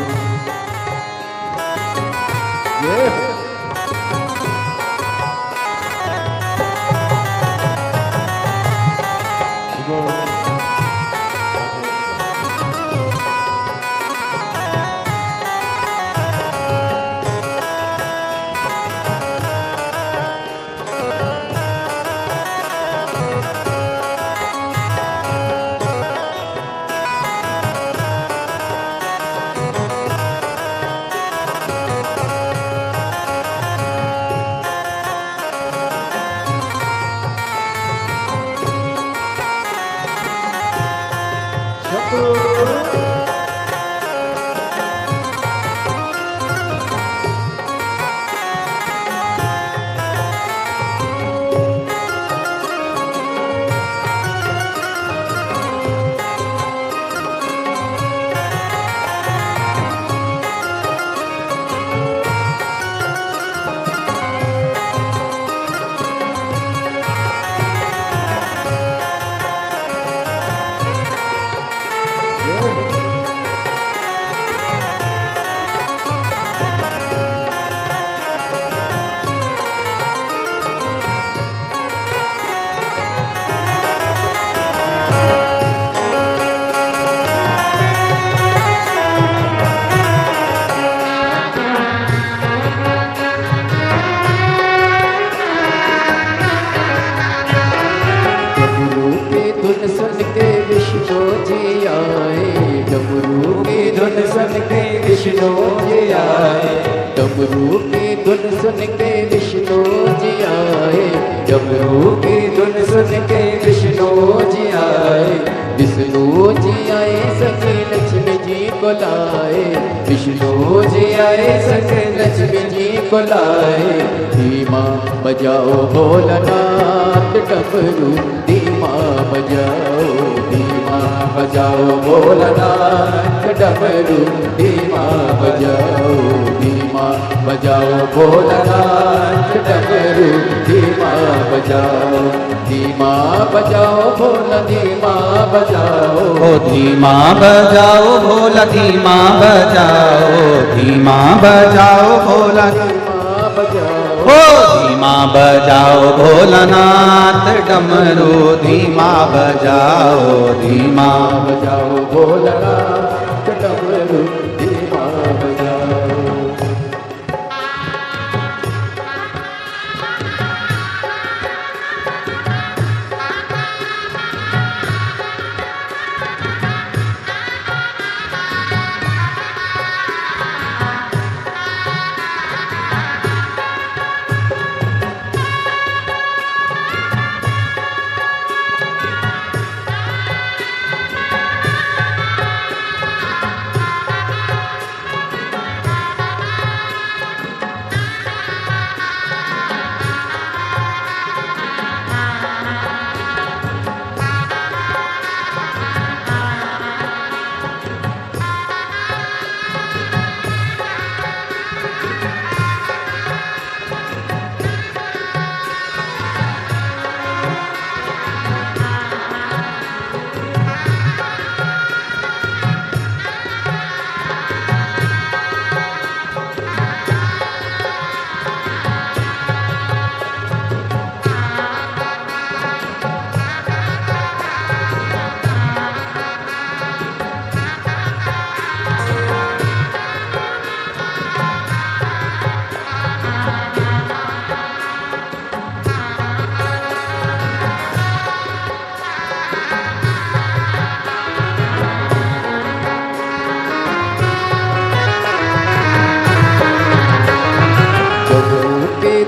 विष्णु जी आए, डमरू की धुन सुन के विष्णु जी आए, डमरू की धुन सुन के विष्णु जी आए, विष्णु जी आए सखी लक्ष्मी जी को लाए, विष्णु जी आए सखी लक्ष्मी जी को लाए, धीमा बजाओ भोलानाथ डमरू, धीमा बजाओ, धीमा बजाओ भोलानाथ डमरू, धीमा बजाओ, धीमा बजाओ भोलानाथ डमरू, धीमा बजाओ, धीमा बजाओ भोला, धीमा बजाओ, ओ धीमा बजाओ भोला, धीमा बजाओ, धीमा बजाओ भोला, धीमा बजाओ, ओ धीमा बजाओ भोलानाथ डमरू, धीमा बजाओ, धीमा बजाओ भोलानाथ डमरू, धीमा बजाओ।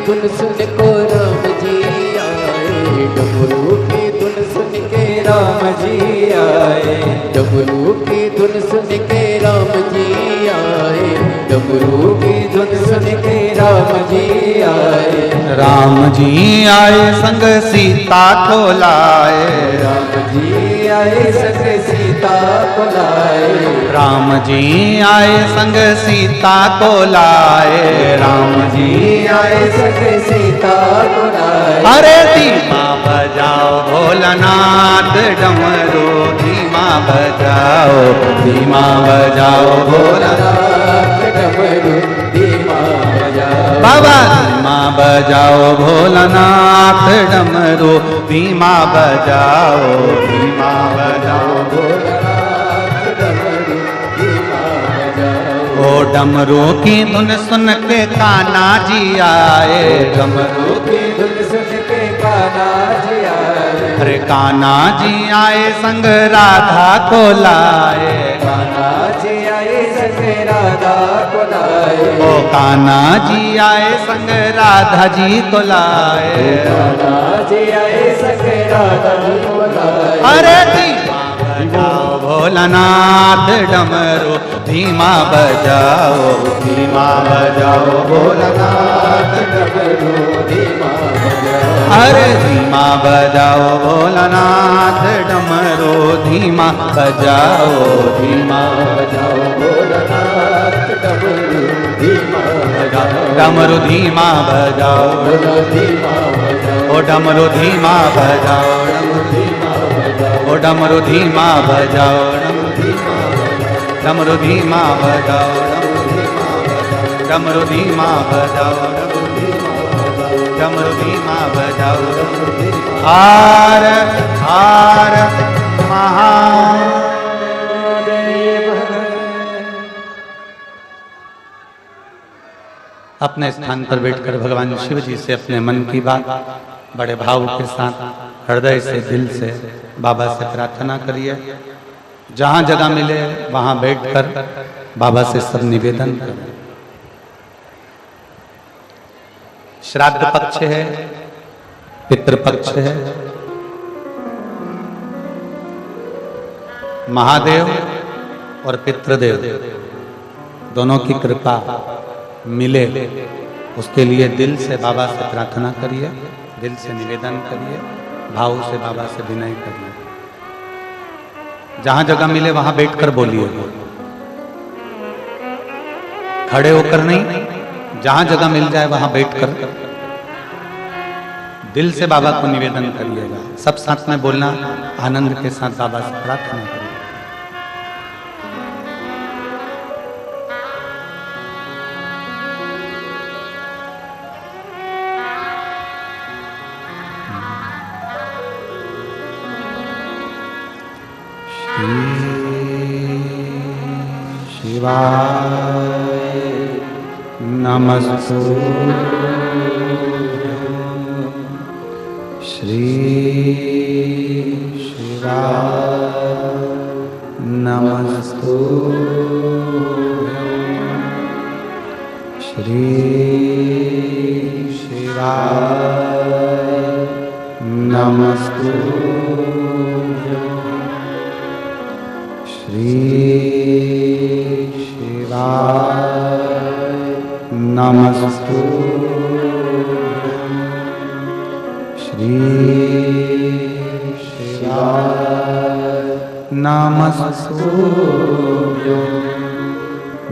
धुन सुन को राम जी आए, डमरू की धुन सुन के राम जी आए, डमरू की धुन सुन के राम जी आए, डमरू की धुन सुन के राम जी आए, राम जी आए संग सीता को लाए, राम जी आए संग सीता को लाए, राम जी आए संग सीता को लाए, राम जी आए संग सीता को लाए, अरे धीमा बजाओ भोलानाथ डमरू, धीमा बजाओ, धीमा बजाओ भोलानाथ डमरू, धीमा बजाओ, बाबा धीमा बजाओ भोलानाथ डमरू, धीमा बजाओ, धीमा बजाओ भोलानाथ डमरू, धीमा बजाओ, ओ डमरू की धुन सुन के कान्हा जी आए, डमरू की धुन सुन के कान्हा जी आए, अरे कान्हा जी आए संग राधा को लाए, कान्हा जी आए संग राधा को लाए, ओ कान्हा जी आए संग राधा जी को लाए, कान्हा जी आए संग राधा जी को लाए, अरे धीमा बजाओ भोलानाथ डमरू, धीमा बजाओ, धीमा बजाओ भोलानाथ डमरू, धीमा बजाओ, अरे धीमा बजाओ भोलानाथ डमरू, धीमा बजाओ, धीमा बजाओ भोलानाथ डमरू, धीमा बजाओ, डमरू धीमा बजाओ, धीमा बजाओ, ओ डमरू धीमा बजाओ, ओ डमरू धीमा बजाओ, डमरू धीमा बजाओ, डमरू धीमा बजाओ, डमरू धीमा बजाओ, हार हार महादेव। अपने स्थान पर बैठकर भगवान शिव जी से अपने मन की बात बड़े भाव के साथ हृदय से दिल से बाबा से प्रार्थना करिए। जहाँ जगह मिले वहाँ बैठकर बाबा से सब निवेदन करें। श्राद्ध पक्ष है, पितृपक्ष है, महादेव और पितृदेव दोनों की कृपा मिले, उसके लिए दिल से बाबा से प्रार्थना करिए, दिल से निवेदन करिए, भाव से बाबा से विनय करिए। जहां जगह मिले वहां बैठकर बोलिए, खड़े होकर नहीं, जहां जगह मिल जाए वहां बैठकर दिल से बाबा को निवेदन करिएगा। सब साथ में बोलना, आनंद के साथ बाबा से प्रार्थना करिए। शिवाय नमस्तुभ्यं, श्री शिवाय नमस्तुभ्यं, श्री शिवाय नमस्तुभ्यं, श्री शिवाय नमस्तुभ्यं, श्री शिवाय नमस्तुभ्यं।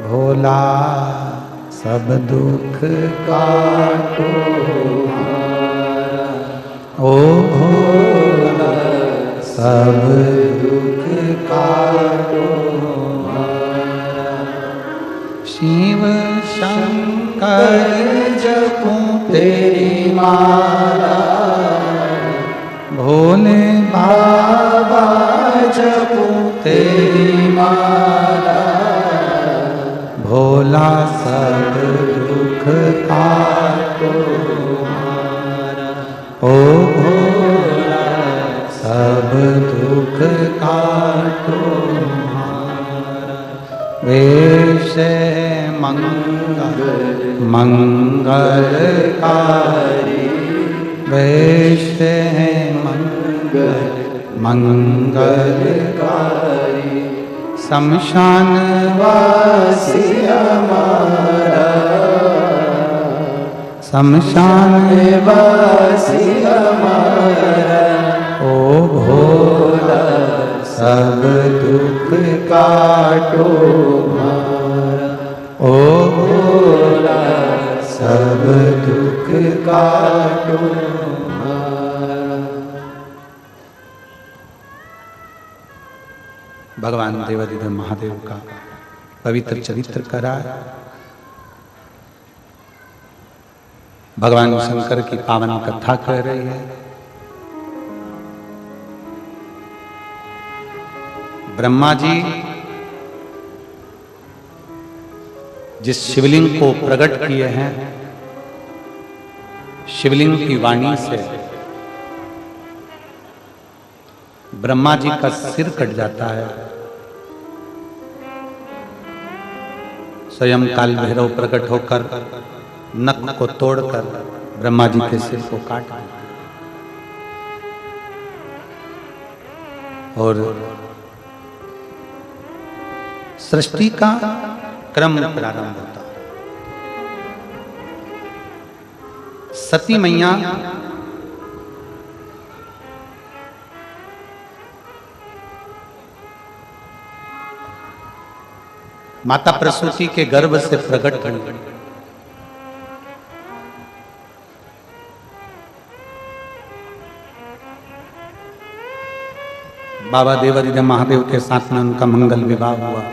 भोला सब दुख काटो हमारा, ओ भोला सब दुख काटो हमारा। शिव शंकर जपूं तेरी माला, भोले बाबा जपूं तेरी माला। भोला सब दुख काटो हमारा, ओ भोला सब दुख काटो हमारा। वेश मंगल मंगलकारी, वेश मंगल मंगलकारी। शमशान वासी हमारा, शमशान वासी हमारा। ओ भोला सब दुख काटो हमारा, ओ भोला सब दुख काटो हमारा। भगवान देवाधिदेव महादेव का पवित्र चरित्र करा, भगवान शंकर की पावन कथा कह रही है। ब्रह्मा जी जिस शिवलिंग को प्रकट किए हैं, शिवलिंग की वाणी से ब्रह्मा जी का सिर कट जाता है। स्वयं काल भैरव प्रकट होकर नख को तोड़कर ब्रह्मा जी के सिर को काट दिया और सृष्टि का क्रम प्रारंभ होता। सती मैया माता प्रसूति के गर्भ से प्रकट हुई। बाबा देवाधिदेव महादेव के साथ में उनका मंगल विवाह हुआ।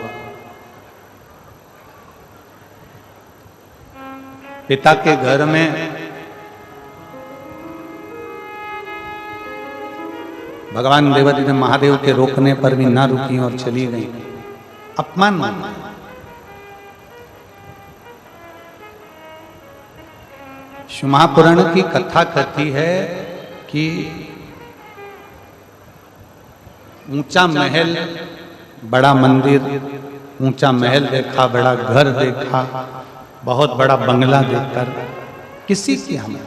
पिता के घर में भगवान देवाधिदेव महादेव के रोकने पर भी ना रुकी और चली गई। अपमान माना। महापुराण की कथा कहती है कि ऊंचा महल, बड़ा मंदिर, ऊंचा महल देखा, बड़ा घर देखा, बहुत बड़ा बंगला देखकर किसी की हम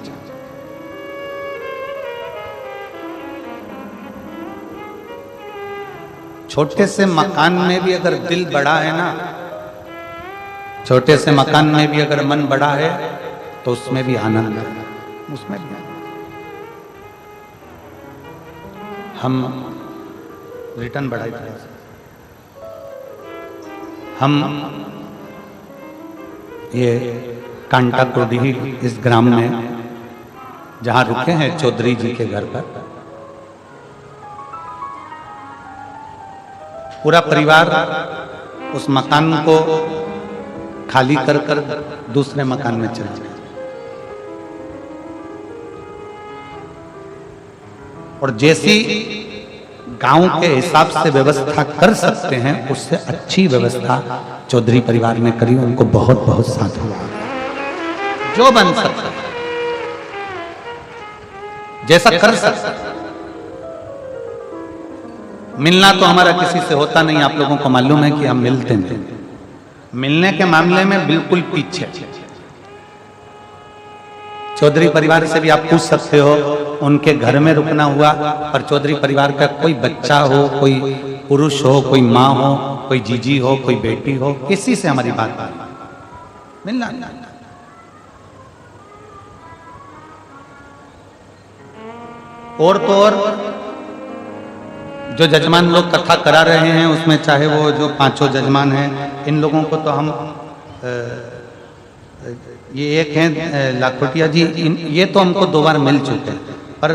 छोटे से मकान में भी अगर दिल बड़ा है ना, छोटे से मकान में भी अगर मन बड़ा है तो उसमें भी आनंद है, उसमें भी आनंद। हम रिटर्न बढ़ाई थोड़ा सा। हम ये कांटा कुर्दी इस ग्राम में जहां रुके हैं चौधरी जी के घर पर, पूरा परिवार उस मकान को खाली कर कर दूसरे मकान में चला गया। और जैसी गांव के हिसाब से व्यवस्था कर सकते हैं उससे अच्छी व्यवस्था चौधरी परिवार ने करी। उनको बहुत बहुत साधुवाद, जो बन सकता जैसा कर सकता। मिलना तो हमारा किसी से होता नहीं, आप लोगों को मालूम है कि हम मिलते नहीं, मिलने के मामले में बिल्कुल पीछे। चौधरी परिवार से भी आप पूछ सकते हो, उनके घर में रुकना हुआ, और चौधरी परिवार का कोई बच्चा हो, कोई पुरुष हो, कोई माँ हो, कोई जीजी हो, कोई बेटी हो, किसी से हमारी बात मिलना। और तो और जो जजमान लोग कथा करा रहे हैं उसमें, चाहे वो जो पांचों जजमान हैं, इन लोगों को तो हम ये एक हैं लाखोटिया जी, ये तो हमको 2 बार मिल चुके हैं, पर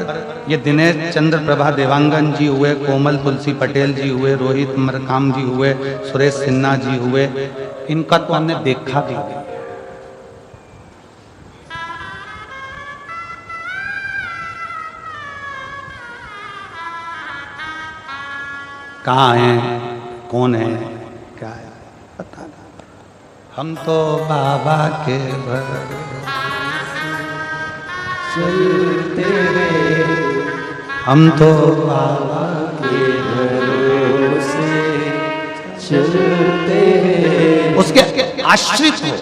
ये दिनेश चंद्र प्रभा देवांगन जी हुए, कोमल तुलसी पटेल जी हुए, रोहित मरकाम जी हुए, सुरेश सिन्हा जी हुए, इनका तो हमने देखा भी। कहाँ हैं, कौन है, क्या है पता नहीं। हम तो बाबा के चलते रहे, हम तो बाबा के भरोसे चलते रहे, उसके आश्रित हो।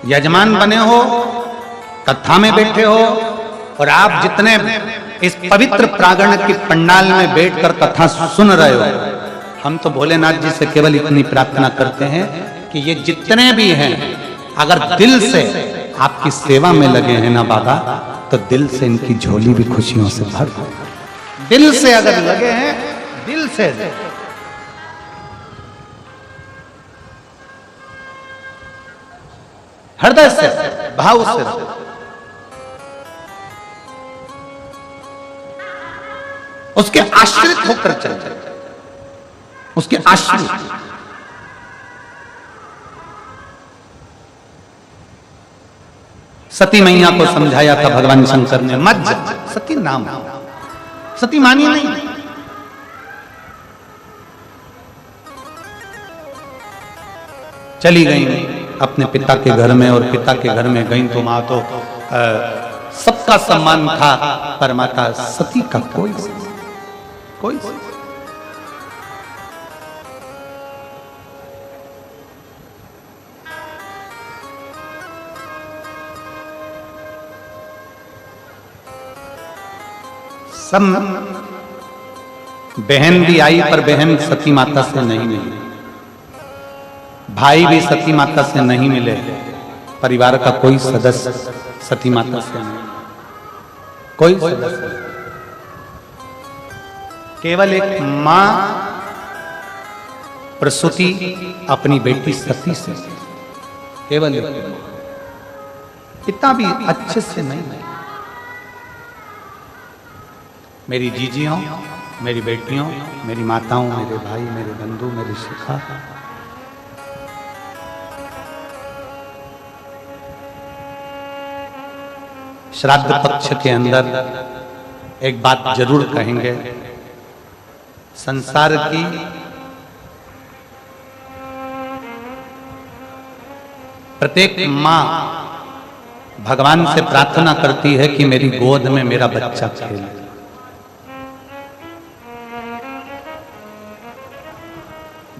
यजमान बने हो, कथा में बैठे हो, और आप जितने इस पवित्र प्रांगण की पंडाल में बैठकर कथा सुन रहे हो, हम तो भोलेनाथ जी से केवल इतनी प्रार्थना करते हैं कि ये जितने भी हैं, अगर दिल से आपकी सेवा में लगे हैं ना बाबा, तो दिल से इनकी झोली भी खुशियों से भर दो। दिल से अगर लगे हैं, दिल से, हृदय से, भाव से, उसके आश्रित होकर चलते, उसके आश्रित। सती मैया को समझाया था भगवान शंकर ने, मत जा, सती नाम, सती मानी नहीं। चली गई अपने पिता के घर में, और पिता के घर में गई तो माँ तो सबका सम्मान था, पर माता सती का कोई सब। बहन भी आई, पर बहन सती माता से नहीं मिली, भाई भी सती माता से नहीं मिले, परिवार का कोई सदस्य सती माता से नहीं, कोई सदस्य। केवल एक मां प्रसूति अपनी बेटी सती से, केवल एक, पिता भी अच्छे से नहीं। मेरी जीजियों, मेरी बेटियों, मेरी माताओं, मेरे भाई, मेरे बंधु, मेरी शिखा, श्राद्ध पक्ष के अंदर एक बात जरूर कहेंगे, संसार की प्रत्येक मां भगवान से प्रार्थना करती है कि मेरी गोद में मेरा बच्चा खेले।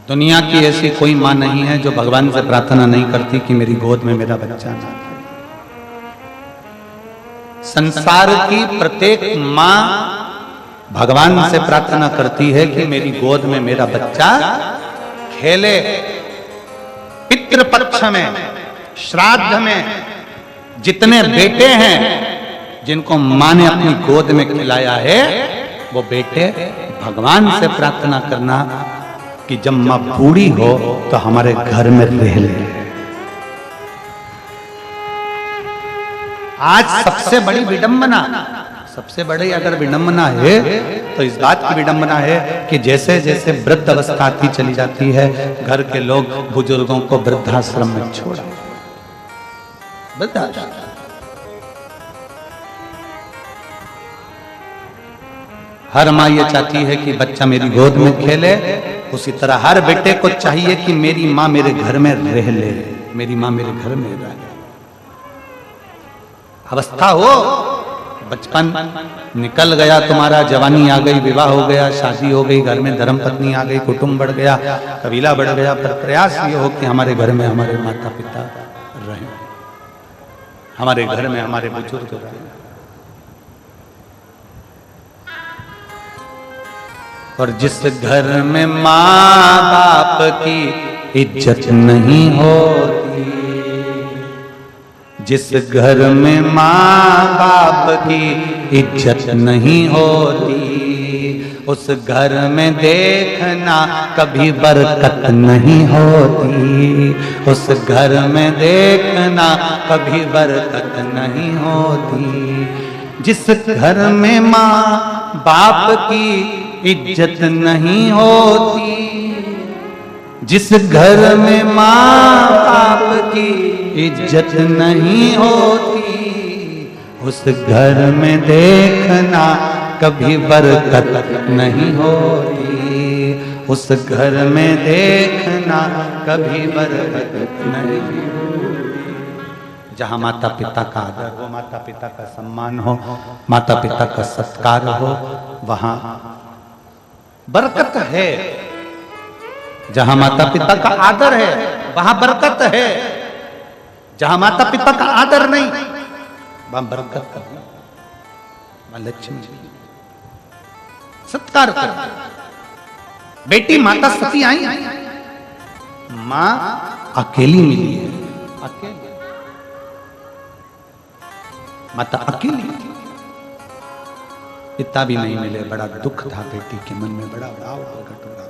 दुनिया की ऐसी कोई मां नहीं है जो भगवान से प्रार्थना नहीं करती कि मेरी गोद में मेरा बच्चा ना खेले। संसार की प्रत्येक मां भगवान से प्रार्थना करती है कि मेरी गोद में मेरा बच्चा खेले। पितृपक्ष में, श्राद्ध में जितने बेटे हैं जिनको मां ने अपनी गोद में खिलाया है, वो बेटे भगवान से प्रार्थना करना कि जब मां बूढ़ी हो तो हमारे घर में रह ले। आज सबसे बड़ी विडंबना, सबसे बड़ी अगर विडंबना है तो इस बात की विडंबना है कि जैसे जैसे वृद्ध अवस्था आती चली जाती है, घर के लोग बुजुर्गों को वृद्धाश्रम में छोड़ा। हर माँ ये चाहती है कि बच्चा मेरी गोद में खेले, उसी तरह हर बेटे को चाहिए कि मेरी माँ मेरे घर में रह ले, मेरी माँ मेरे घर में रह ले। अवस्था हो, बचपन निकल गया तुम्हारा, जवानी आ गई, विवाह हो गया, शादी हो गई, घर में धर्मपत्नी आ गई, कुटुंब बढ़ गया, कबीला बढ़ गया, पर प्रयास ये हो कि हमारे घर में हमारे माता पिता रहें, हमारे घर में हमारे बुजुर्ग रहें। और जिस घर में माँ बाप की इज्जत नहीं होती, जिस घर में माँ बाप की इज्जत नहीं होती, उस घर में देखना कभी बरकत नहीं होती, उस घर में देखना कभी बरकत नहीं होती। जिस घर में माँ बाप की इज्जत नहीं होती, जिस घर में माँ बाप की इज्जत नहीं होती, उस घर में देखना कभी बरकत नहीं होती, उस घर में देखना कभी बरकत नहीं होती। जहाँ माता पिता का आदर हो, माता पिता का सम्मान हो, माता पिता का सत्कार हो, वहाँ बरकत है। जहाँ माता पिता का आदर है वहाँ बरकत है, जहाँ माता पिता का आदर नहीं वहाँ बरकत नहीं, वहाँ लक्ष्मी सत्कार कर। बेटी माता सती आई, माँ अकेली मिली है, अकेली माता अकेली, पिता भी नहीं मिले। बड़ा दुख था बेटी के मन में, बड़ा भाव प्रकट हो रहा,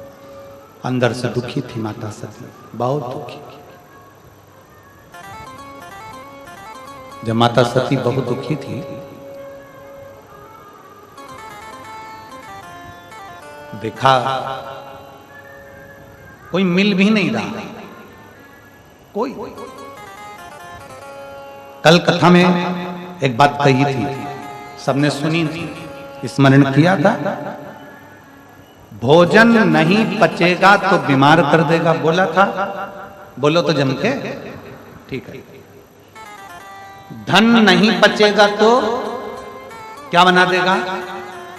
अंदर से दुखी थी माता सती, बहुत दुखी। जब माता सती बहुत दुखी थी, देखा कोई मिल भी नहीं रहा, कोई। कल कथा में एक बात कही थी, सबने सुनी थी, स्मरण किया था। भोजन नहीं पचेगा तो बीमार कर देगा, बोला था, बोलो तो जम के, ठीक है। धन नहीं पचेगा तो क्या बना देगा,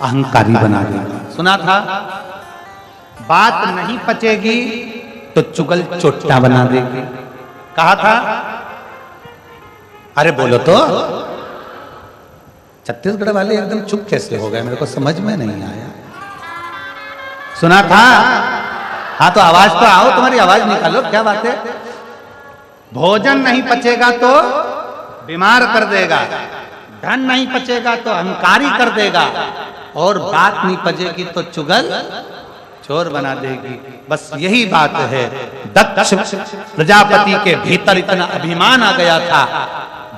अहंकारी बना देगा, सुना था। बात नहीं पचेगी तो चुगल चोट्टा बना देगी, कहा था। अरे बोलो तो, छत्तीसगढ़ वाले एकदम चुप कैसे हो गए, मेरे को समझ में नहीं आया। सुना था, हाँ तो आवाज तो आओ, तुम्हारी आवाज निकालो, क्या बात है। भोजन नहीं पचेगा तो बीमार कर देगा, धन नहीं पचेगा तो अहंकारी कर देगा, और बात नहीं पचेगी तो चुगल चोर बना देगी। बस यही बात है। दक्ष प्रजापति के भीतर इतना अभिमान आ गया था,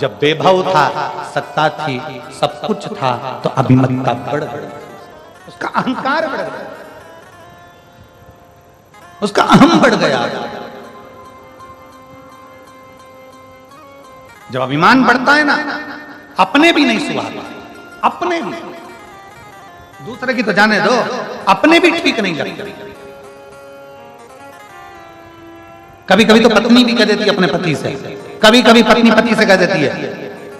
जब वैभव था, सत्ता थी, सब कुछ था, तो अभिमतता बढ़ गई, उसका अहंकार बढ़ गया, उसका अहम बढ़ गया। जब अभिमान बढ़ता है ना, अपने भी नहीं सुहाता, अपने भी, दूसरे की तो जाने दो, अपने भी ठीक नहीं करते। कभी कभी तो पत्नी भी कह देती है अपने पति से, कभी कभी पत्नी पति से कह देती है,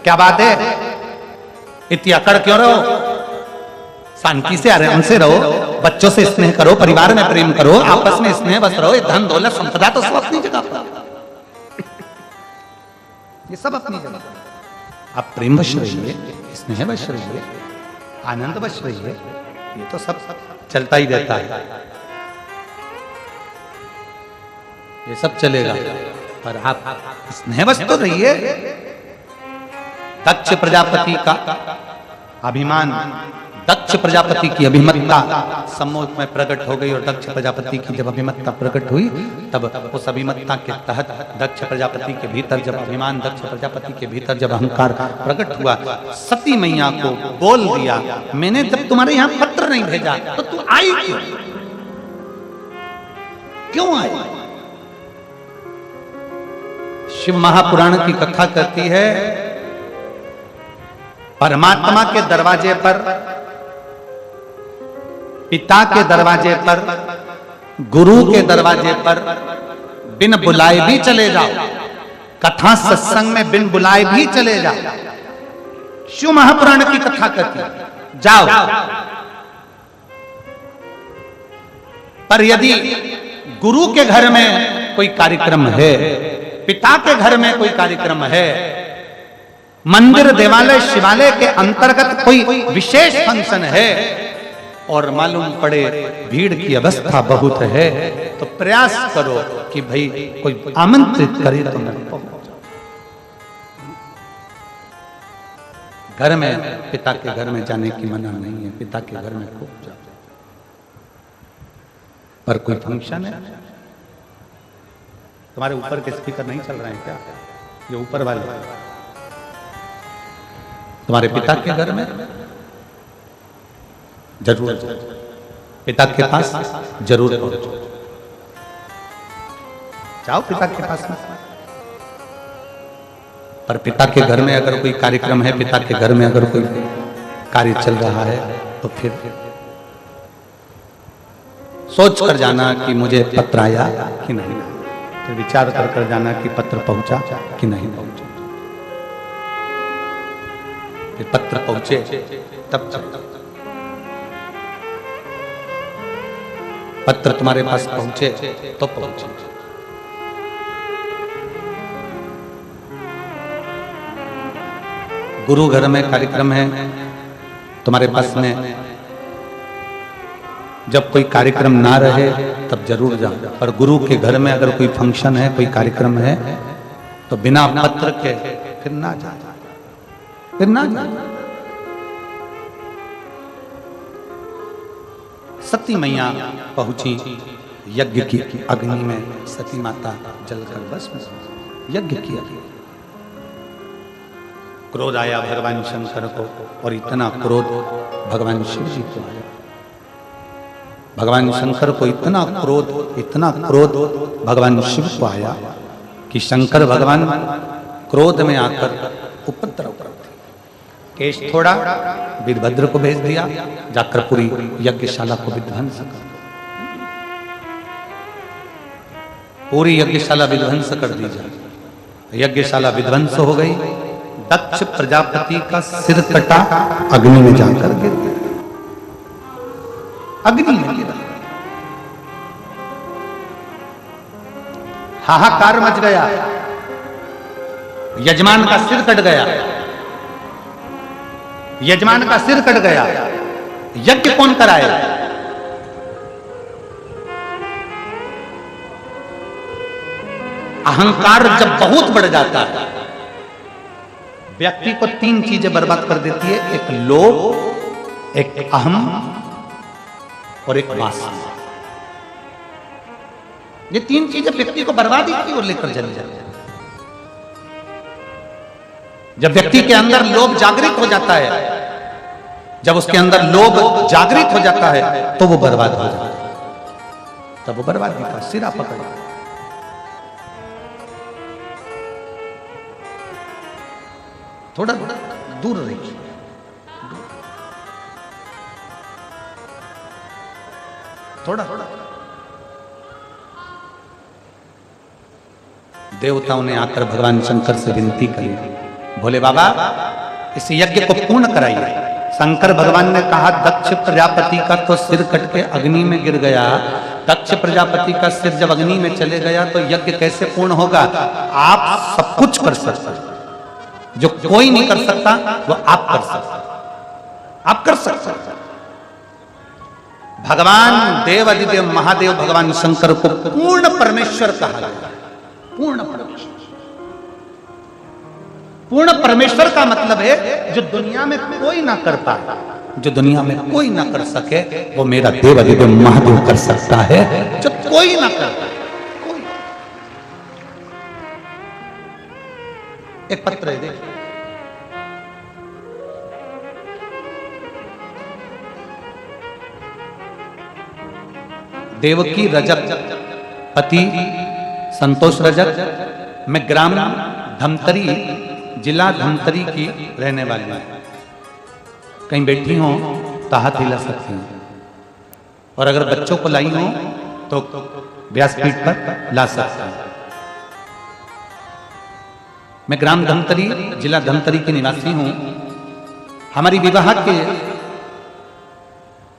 क्या बात है, इतनी अकड़ क्यों रहो? शांति से आराम से रहो, बच्चों से स्नेह करो, परिवार में प्रेम करो, आपस में स्नेह बस रहो। ये धन दौलत संपदा तो सब अपनी जगह पर, ये सब अपनी जगह। आप प्रेम वश रहिए, स्नेह वश रहिए, आनंद वश रहिए, ये तो सब चलता ही रहता है, ये सब चलेगा। पर आप स्नेह वश तो रहिए। दक्ष प्रजापति का अभिमान, दक्ष प्रजापति की अभिमत्ता सम्मोह में प्रकट हो गई। और दक्ष प्रजापति की जब अभिमत्ता प्रकट हुई, तब उस अभिमत्ता के तहत दक्ष प्रजापति के भीतर जब अभिमान, दक्ष प्रजापति के भीतर जब अहंकार प्रकट हुआ, सती मैया को बोल दिया, मैंने जब तुम्हारे यहां पत्र नहीं भेजा तो तू आई क्यों? क्यों आई? शिव महापुराण की कथा कहती है, परमात्मा के दरवाजे पर, पिता के दरवाजे पर, गुरु के दरवाजे पर बिन बुलाए भी चले जाओ, कथा सत्संग में बिन बुलाए भी चले जाओ। शिव महापुराण की कथा कहती है, जाओ। पर यदि गुरु के घर में कोई कार्यक्रम है, पिता के घर में कोई कार्यक्रम है, मंदिर देवालय शिवालय के अंतर्गत कोई विशेष फंक्शन है और मालूम पड़े भीड़ की अवस्था बहुत है, तो प्रयास करो कि भाई कोई आमंत्रित करे तो मैं पहुंच। घर में, पिता के घर में जाने की मना नहीं है, पिता के घर में खूब जाओ। पर कोई फंक्शन है, तुम्हारे ऊपर के स्पीकर नहीं चल रहे हैं क्या? ये ऊपर वाले तुम्हारे पिता के घर में जरूर जाओ, पिता के पास जरूर पहुंचो, जाओ पिता के पास में। पर पिता के घर में अगर कोई कार्यक्रम है, पिता के घर में अगर कोई कार्य चल रहा है, तो फिर सोच कर जाना कि मुझे पत्र आया कि नहीं, फिर विचार कर जाना कि पत्र पहुंचा कि नहीं पहुंचा। फिर पत्र पहुंचे तब पत्र तुम्हारे पास पहुंचे तो पहुंचे। गुरु घर में कार्यक्रम है तुम्हारे पास में, जब कोई कार्यक्रम ना रहे तब जरूर जाओ। पर गुरु के घर में अगर कोई फंक्शन है, कोई कार्यक्रम है, तो बिना पत्र के फिर ना जा, फिर ना जा। सती मैया पहुंची यज्ञ की अग्नि में, सती माता जलकर भस्म, यज्ञ किया। क्रोध आया भगवान शंकर को, और इतना क्रोध भगवान शिव जी को आया। भगवान शंकर को इतना क्रोध भगवान शिव को आया कि शंकर भगवान क्रोध में आकर उपद्रव करते। केश थोड़ा, वीरभद्र को भेज दिया, जाकर पूरी यज्ञशाला को विध्वंस कर, पूरी यज्ञशाला विध्वंस कर दी जाए। यज्ञशाला विध्वंस हो गई। दक्ष प्रजापति का सिर कटा, अग्नि में जाकर गिर गया, अग्नि में गिरा। हाहाकार मच गया, यजमान का सिर कट गया, यजमान का सिर कट गया। यज्ञ कौन कराए? अहंकार जब बहुत बढ़ जाता है, व्यक्ति को तीन चीजें बर्बाद कर देती है, एक लोभ, एक अहम और एक वासना। ये तीन चीजें व्यक्ति को बर्बादी की ओर लेकर चली जाती है। जब व्यक्ति के अंदर लोभ जागृत हो जाता है, जब उसके अंदर लोभ जागृत हो जाता है, तो वो बर्बाद हो जाता है, तब वो बर्बादी का सिरा पकड़ा। थोड़ा दूर रहिए, थोड़ा देवताओं ने आकर भगवान शंकर से विनती करी, भोले बाबा इस यज्ञ को पूर्ण कराइए। शंकर भगवान ने कहा दक्ष प्रजापति का तो सिर कट के अग्नि में गिर गया, दक्ष प्रजापति का सिर जब अग्नि में चले गया तो यज्ञ कैसे पूर्ण होगा? आप सब कुछ कर सकते, जो कोई नहीं कर सकता वो आप कर सकते, आप कर सकते। भगवान देव अधिदेव महादेव भगवान शंकर को पूर्ण परमेश्वर कहा गया। पूर्ण परमेश्वर, पूर्ण परमेश्वर का मतलब है जो दुनिया में कोई ना कर पाए, जो दुनिया में कोई ना कर सके वो मेरा देव अधिदेव महादेव कर सकता है, जो कोई ना कर पाए। कोई। एक पत्र है देखिए, देवकी रजक पति संतोष रजक, मैं ग्राम धमतरी जिला धमतरी की रहने वाली हूँ। कहीं बैठी हो तो हाथ हिला सकती हूँ, और अगर बच्चों को लाई हो तो व्यासपीठ पर ला सकती हूँ। मैं ग्राम धमतरी जिला धमतरी की निवासी हूँ। हमारी विवाह के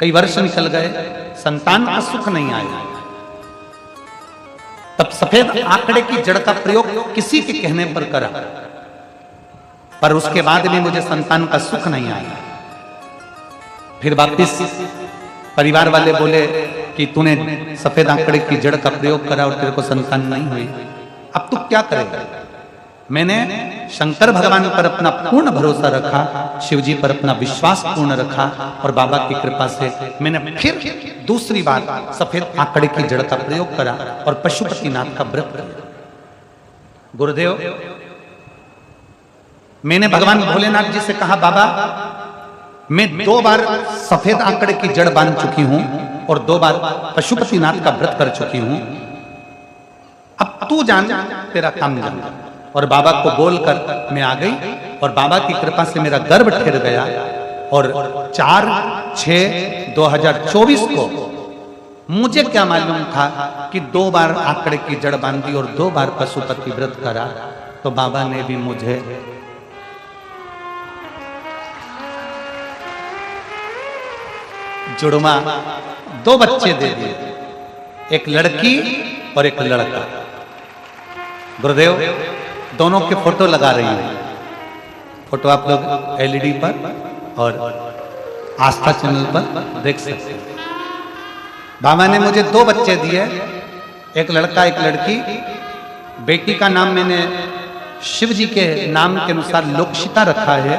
कई वर्ष निकल गए, संतान का सुख नहीं आया। तब सफेद आंकड़े की जड़ का प्रयोग किसी के कहने पर करा, पर उसके बाद भी मुझे संतान का सुख नहीं आया। फिर वापिस परिवार वाले बोले कि तूने सफेद आंकड़े की जड़ का प्रयोग करा और तेरे को संतान नहीं हुई, अब तू क्या करेगा? मैंने शंकर भगवान पर अपना पूर्ण भरोसा रखा, शिव जी पर अपना विश्वास पूर्ण रखा, और बाबा की कृपा से मैंने फिर दूसरी बार सफेद आंकड़े की जड़ का प्रयोग करा और पशुपतिनाथ का व्रत किया। गुरुदेव, मैंने भगवान भोलेनाथ जी से कहा बाबा मैं 2 बार सफेद आंकड़े की जड़ बांध चुकी हूं और 2 बार पशुपतिनाथ का व्रत कर चुकी हूं, अब तू जान, तेरा काम जान। और बाबा को बोलकर मैं आ गई, और बाबा की कृपा से मेरा गर्भ ठहर गया, और 4/6/2024 को मुझे क्या मालूम था कि 2 बार आंकड़े की जड़ बांधी और 2 बार पशुपति व्रत करा, तो बाबा ने भी मुझे जुड़वा 2 बच्चे दे दिए, एक लड़की और एक लड़का। गुरुदेव, दोनों के फोटो लगा रही हैं, फोटो आप लोग एलईडी पर और आस्था चैनल पर देख सकते हैं। बाबा ने मुझे 2 बच्चे दिए, एक लड़का एक लड़की। बेटी का नाम मैंने शिव जी के नाम के अनुसार लोकशिता रखा है,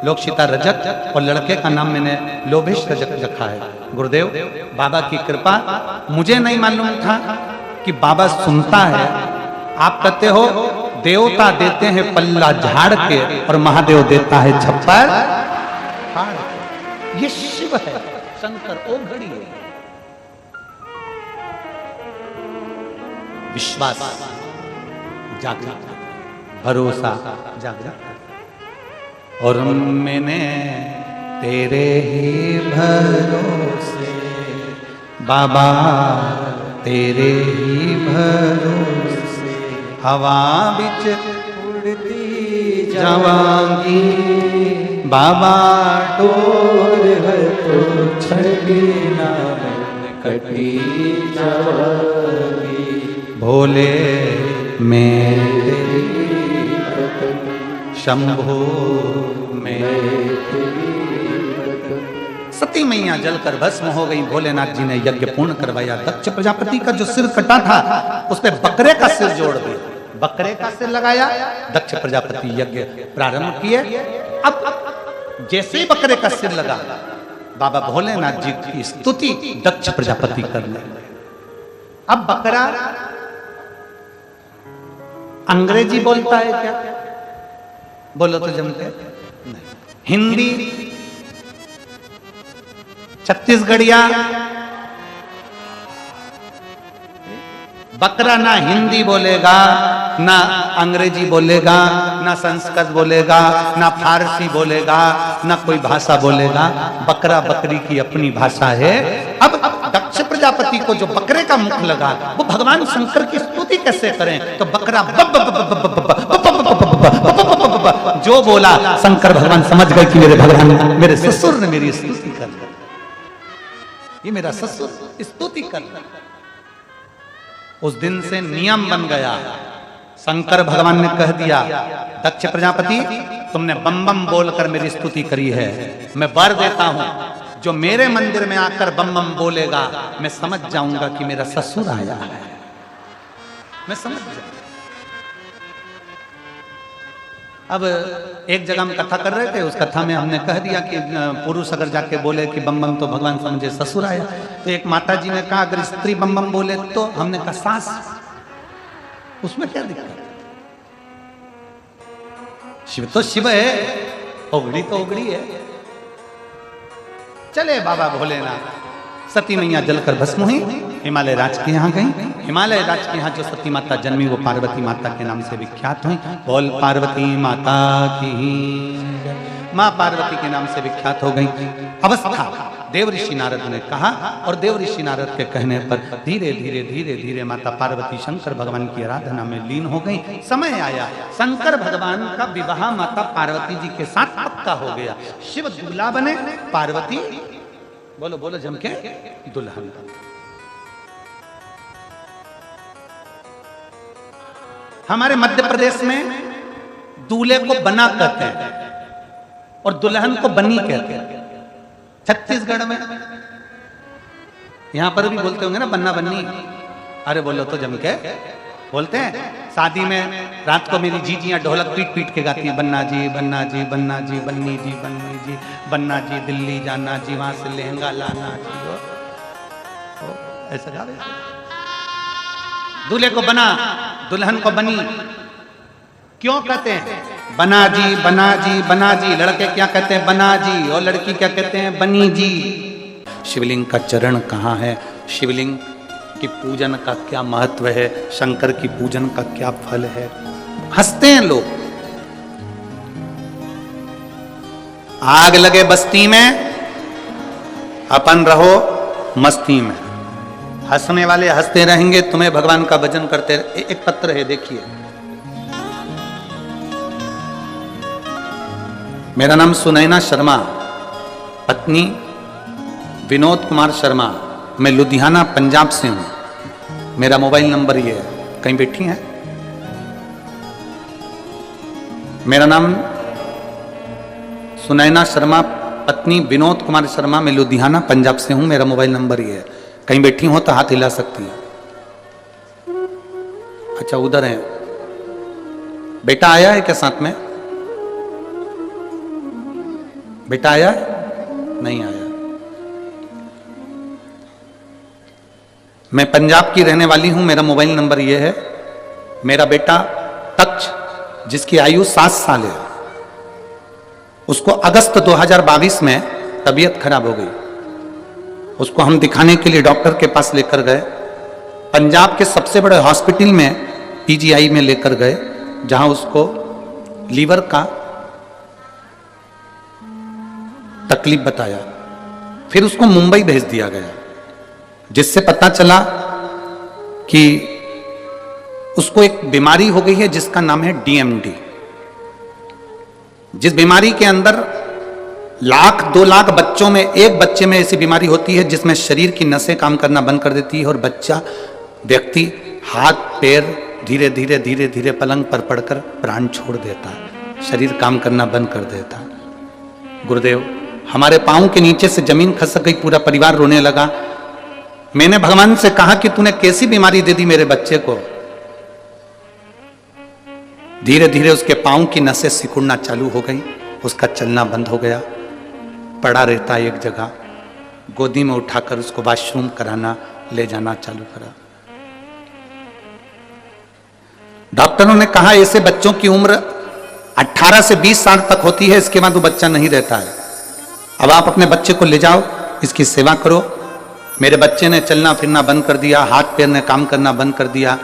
लोकशिता रजक, और लड़के का नाम मैंने लोभेश रजक रखा है। गुरुदेव, बाबा की कृपा, मुझे नहीं मालूम था कि बाबा सुनता है। आप कहते हो देवता देते हैं पल्ला झाड़ के और महादेव देता है छप्पर फाड़ के। ये शिव है, शंकर ओ घड़ी है। विश्वास जागृत, भरोसा जागृत, और मैंने तेरे ही भरोसे बाबा, तेरे ही भरोसे हवा बिच उड़ती जावांगी बाबा, डोर है तो छड़ी ना कटी जावांगी। भोले मैं शंभो में। सती मैया जलकर भस्म हो गई। भोलेनाथ जी ने यज्ञ पूर्ण करवाया। दक्ष प्रजापति का जो सिर कटा था उस पे बकरे का सिर जोड़ दिया, बकरे का सिर लगाया। दक्ष प्रजापति यज्ञ प्रारंभ किए। अब जैसे ही बकरे का सिर लगा, बाबा भोलेनाथ जी की स्तुति दक्ष प्रजापति करने। अब बकरा अंग्रेजी बोलता है क्या? बोलो तो जमते नहीं। हिंदी, छत्तीसगढ़िया। बकरा ना हिंदी बोलेगा, ना अंग्रेजी बोलेगा, ना संस्कृत बोलेगा, ना फारसी बोलेगा, ना कोई भाषा बोलेगा। बकरा बकरी की अपनी भाषा है। अब दक्ष प्रजापति को जो बकरे का मुख लगा, वो भगवान शंकर की स्तुति कैसे करें? तो बकरा जो बोला शंकर भगवान समझ गए कि मेरे भगवान, मेरे ससुर ने मेरी स्तुति कर दी, ये मेरा ससुर स्तुति कर दी। उस दिन से नियम बन गया। शंकर भगवान ने कह दिया, दक्ष प्रजापति तुमने बम बम बोलकर मेरी स्तुति करी है, मैं वर देता हूं, जो मेरे मंदिर में आकर बम बम बोलेगा मैं समझ जाऊंगा कि मेरा ससुर आया है, मैं समझ जाऊंगा। अब एक जगह हम कथा कर रहे थे, उस कथा में हमने कह दिया कि पुरुष अगर जाके बोले कि बम बम तो भगवान समझे ससुर आया। तो एक माता जी ने कहा अगर स्त्री बम बम बोले तो, हमने कहा सास, उसमें क्या दिक्कत? शिव तो शिव है, उगड़ी तो उगड़ी है। चले बाबा भोलेनाथ। सती मैया जलकर भस्म हुई, हिमालय राज के यहाँ गई। हिमालय राज के यहाँ जो सती माता जन्मी वो पार्वती माता के नाम से विख्यात हुई। बोल पार्वती माता की, माँ पार्वती के नाम से विख्यात हो गई। अवस्था देव ऋषि नारद ने कहा, और देव ऋषि नारद के कहने पर धीरे धीरे धीरे धीरे माता पार्वती शंकर भगवान की आराधना में लीन हो गई। समय आया, शंकर भगवान का विवाह माता पार्वती जी के साथ पक्का हो गया। शिव दूल्हा बने, पार्वती बोलो बोलो जम के दुल्हन। हमारे मध्य प्रदेश में दूल्हे को बना कहते हैं और दुल्हन को बनी कहते हैं। छत्तीसगढ़ में यहां पर भी बोलते होंगे ना बन्ना बन्नी। अरे बोलो तो जम के बोलते हैं। शादी में रात को मेरी जीजियां ढोलक पीट पीट के गाती हैं, बन्ना जी बन्ना जी बन्ना जी बन्नी जी बन्नी जी बन्ना जी दिल्ली जाना जी, वहां से लहंगा लाना जी, ऐसा गा रहे। दूल्हे को बना, दुल्हन को बनी क्यों कहते हैं? बना जी बना जी बना जी। लड़के क्या कहते हैं? बना जी। और लड़की क्या कहते हैं? बनी जी। शिवलिंग का चरण कहाँ है? शिवलिंग की पूजन का क्या महत्व है? शंकर की पूजन का क्या फल है? हंसते हैं लोग। आग लगे बस्ती में, अपन रहो मस्ती में। हंसने वाले हंसते रहेंगे, तुम्हें भगवान का भजन करते रहे। एक पत्र है देखिए। मेरा नाम सुनैना शर्मा, पत्नी विनोद कुमार शर्मा, मैं लुधियाना पंजाब से हूं। मेरा मोबाइल नंबर ये है। कहीं बैठी हैं? मेरा नाम सुनैना शर्मा, पत्नी विनोद कुमार शर्मा, मैं लुधियाना पंजाब से हूं। मेरा मोबाइल नंबर ये है। कहीं बैठी हो तो हाथ हिला सकती है। अच्छा उधर है। बेटा आया है क्या साथ में? बेटा आया है? नहीं आया। मैं पंजाब की रहने वाली हूं। मेरा मोबाइल नंबर यह है। मेरा बेटा तक्ष, जिसकी आयु 7 साल है, उसको अगस्त 2022 में तबीयत खराब हो गई। उसको हम दिखाने के लिए डॉक्टर के पास लेकर गए। पंजाब के सबसे बड़े हॉस्पिटल में पीजीआई में लेकर गए, जहां उसको लीवर का तकलीफ बताया। फिर उसको मुंबई भेज दिया गया, जिससे पता चला कि उसको एक बीमारी हो गई है जिसका नाम है डीएमडी। जिस बीमारी के अंदर 1-2 लाख बच्चों में एक बच्चे में ऐसी बीमारी होती है जिसमें शरीर की नसें काम करना बंद कर देती है और बच्चा व्यक्ति हाथ पैर धीरे धीरे धीरे धीरे पलंग पर पड़कर प्राण छोड़ देता है, शरीर काम करना बंद कर देता है। गुरुदेव, हमारे पांव के नीचे से जमीन खसक गई, पूरा परिवार रोने लगा। मैंने भगवान से कहा कि तूने कैसी बीमारी दे दी मेरे बच्चे को। धीरे धीरे उसके पांव की नसें सिकुड़ना चालू हो गई, उसका चलना बंद हो गया, पड़ा रहता एक जगह। गोदी में उठाकर उसको वॉशरूम कराना, ले जाना चालू करा। डॉक्टरों ने कहा ऐसे बच्चों की उम्र 18 से 20 साल तक होती है, इसके बाद वो बच्चा नहीं रहता है। अब आप अपने बच्चे को ले जाओ, इसकी सेवा करो। मेरे बच्चे ने चलना फिरना बंद कर दिया, हाथ पैर ने काम करना बंद कर दिया,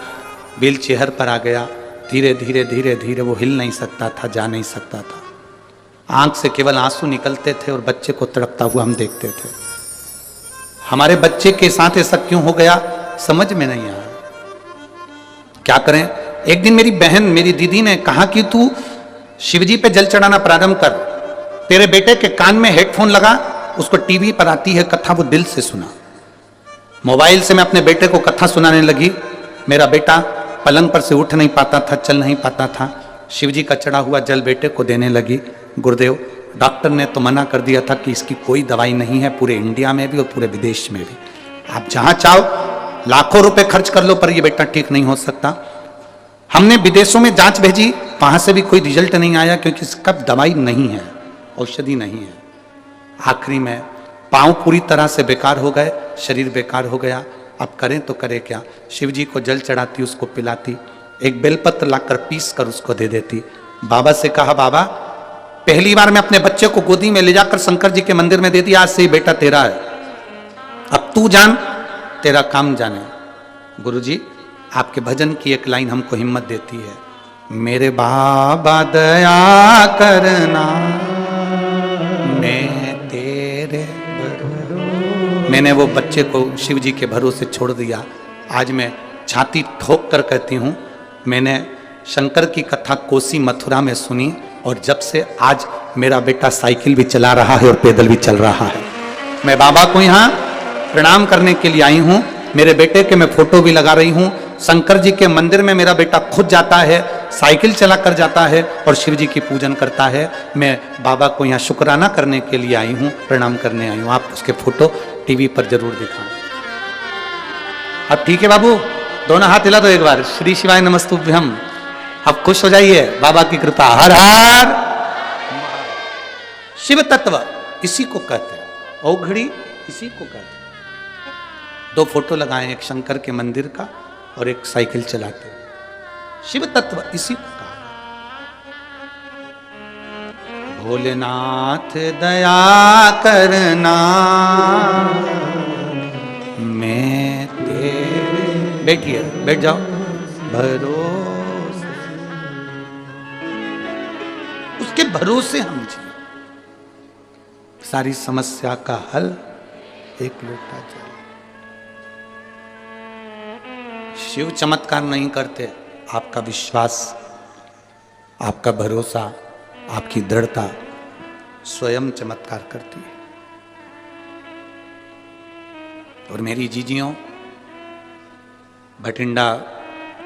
व्हील चेयर पर आ गया। धीरे धीरे धीरे धीरे वो हिल नहीं सकता था, जा नहीं सकता था। आंख से केवल आंसू निकलते थे और बच्चे को तड़पता हुआ हम देखते थे। हमारे बच्चे के साथ ऐसा क्यों हो गया समझ में नहीं आया। क्या करें? एक दिन मेरी बहन, मेरी दीदी ने कहा कि तू शिवजी पे जल चढ़ाना प्रारंभ कर। तेरे बेटे के कान में हेडफोन लगा, उसको टीवी पर आती है कथा, वो दिल से सुना। मोबाइल से मैं अपने बेटे को कथा सुनाने लगी। मेरा बेटा पलंग पर से उठ नहीं पाता था, चल नहीं पाता था। शिवजी का चढ़ा हुआ जल बेटे को देने लगी। गुरुदेव, डॉक्टर ने तो मना कर दिया था कि इसकी कोई दवाई नहीं है, पूरे इंडिया में भी और पूरे विदेश में भी। आप जहां चाहो लाखों रुपए खर्च कर लो, पर ये बेटा ठीक नहीं हो सकता। हमने विदेशों में जांच भेजी, वहां से भी कोई रिजल्ट नहीं आया, क्योंकि इसका दवाई नहीं है, औषधि नहीं है। आखिरी में पांव पूरी तरह से बेकार हो गए, शरीर बेकार हो गया। अब करें तो करें क्या? शिवजी को जल चढ़ाती, उसको पिलाती, एक बेलपत्र लाकर पीस कर उसको दे देती। बाबा से कहा, बाबा पहली बार मैं अपने बच्चे को गोदी में ले जाकर शंकर जी के मंदिर में दे दिया, आज से ही बेटा तेरा है, अब तू जान, तेरा काम जाने। गुरुजी, आपके भजन की एक लाइन हमको हिम्मत देती है, मेरे बाबा दया करना मैं तेरे। मैंने वो बच्चे को शिव जी के भरोसे छोड़ दिया। आज मैं छाती ठोक कर कहती हूँ, मैंने शंकर की कथा कोसी मथुरा में सुनी, और जब से आज मेरा बेटा साइकिल भी चला रहा है और पैदल भी चल रहा है। मैं बाबा को यहाँ प्रणाम करने के लिए आई हूँ। मेरे बेटे के मैं फोटो भी लगा रही हूँ। शंकर जी के मंदिर में मेरा बेटा खुद जाता है, साइकिल चला कर जाता है और शिव जी की पूजन करता है। मैं बाबा को यहाँ शुक्राना करने के लिए आई हूँ, प्रणाम करने आई हूँ। आप उसके फोटो टीवी पर जरूर दिखाएं। अब ठीक है बाबू, दोनों हाथ हिला दो एक बार, श्री शिवाय नमस्तुभ्यम। अब खुश हो जाइए, बाबा की कृपा। हर हर शिव तत्व इसी को कहते हैं, औघड़ी इसी को कहते हैं। दो फोटो लगाए, एक शंकर के मंदिर का और एक साइकिल चलाते। शिव तत्व इसी को कहा। भोलेनाथ दया करना मैं तेरे। बैठिए, बैठ जाओ। भरोसे, उसके भरोसे हम जिए। सारी समस्या का हल एक लोटा जल। शिव चमत्कार नहीं करते, आपका विश्वास, आपका भरोसा, आपकी दृढ़ता स्वयं चमत्कार करती है। और मेरी जीजियों, भटिंडा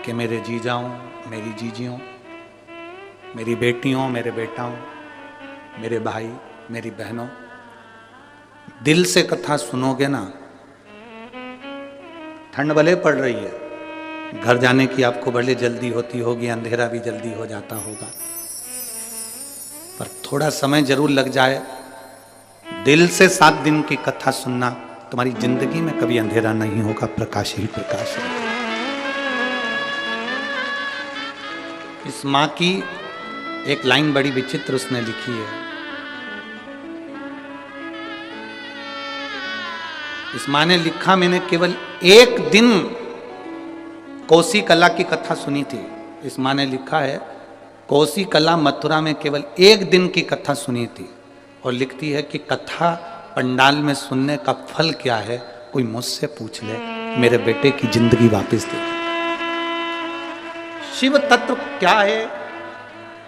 के मेरे जीजाओं, मेरी जीजियों, मेरी बेटियों, मेरे बेटाओं, मेरे भाई, मेरी बहनों, दिल से कथा सुनोगे ना, ठंड भले पड़ रही है, घर जाने की आपको भले जल्दी होती होगी, अंधेरा भी जल्दी हो जाता होगा, पर थोड़ा समय जरूर लग जाए। दिल से 7 दिन की कथा सुनना, तुम्हारी जिंदगी में कभी अंधेरा नहीं होगा, प्रकाश ही प्रकाश है। इस माँ की एक लाइन बड़ी विचित्र उसने लिखी है। इस माँ ने लिखा, मैंने केवल एक दिन कोसी कला की कथा सुनी थी। इस माँ ने लिखा है, कोसी कला मथुरा में केवल एक दिन की कथा सुनी थी, और लिखती है कि कथा पंडाल में सुनने का फल क्या है, कोई मुझसे पूछ ले, मेरे बेटे की जिंदगी वापस दे। शिव तत्व क्या है,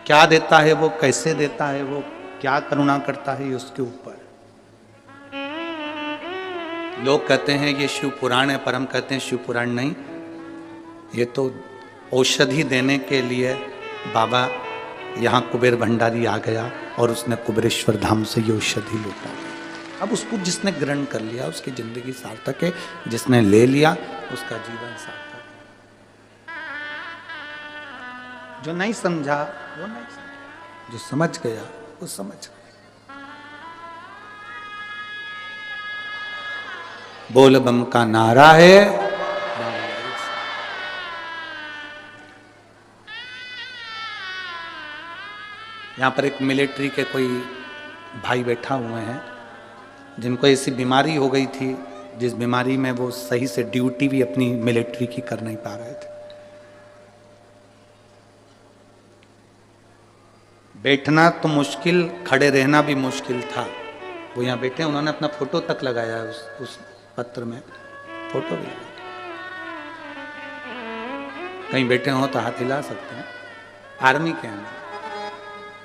क्या देता है वो, कैसे देता है वो, क्या करुणा करता है, ये उसके ऊपर। लोग कहते हैं ये शिव पुराण है, पर हम कहते हैं शिव पुराण नहीं, ये तो औषधि देने के लिए बाबा यहाँ कुबेर भंडारी आ गया और उसने कुबेरेश्वर धाम से ये औषधि लूटा। अब उसको जिसने ग्रहण कर लिया उसकी जिंदगी सार्थक है, जिसने ले लिया उसका जीवन सार्थक है। जो नहीं समझा वो नहीं समझा, जो समझ गया वो समझ गया। बोल बम का नारा है। यहाँ पर एक मिलिट्री के कोई भाई बैठा हुए हैं, जिनको ऐसी बीमारी हो गई थी, जिस बीमारी में वो सही से ड्यूटी भी अपनी मिलिट्री की कर नहीं पा रहे थे। बैठना तो मुश्किल, खड़े रहना भी मुश्किल था। वो यहाँ बैठे, उन्होंने अपना फोटो तक लगाया है उस पत्र में, फोटो भी लगाया। कहीं बैठे हो तो हाथ हिला सकते हैं। आर्मी के हैं,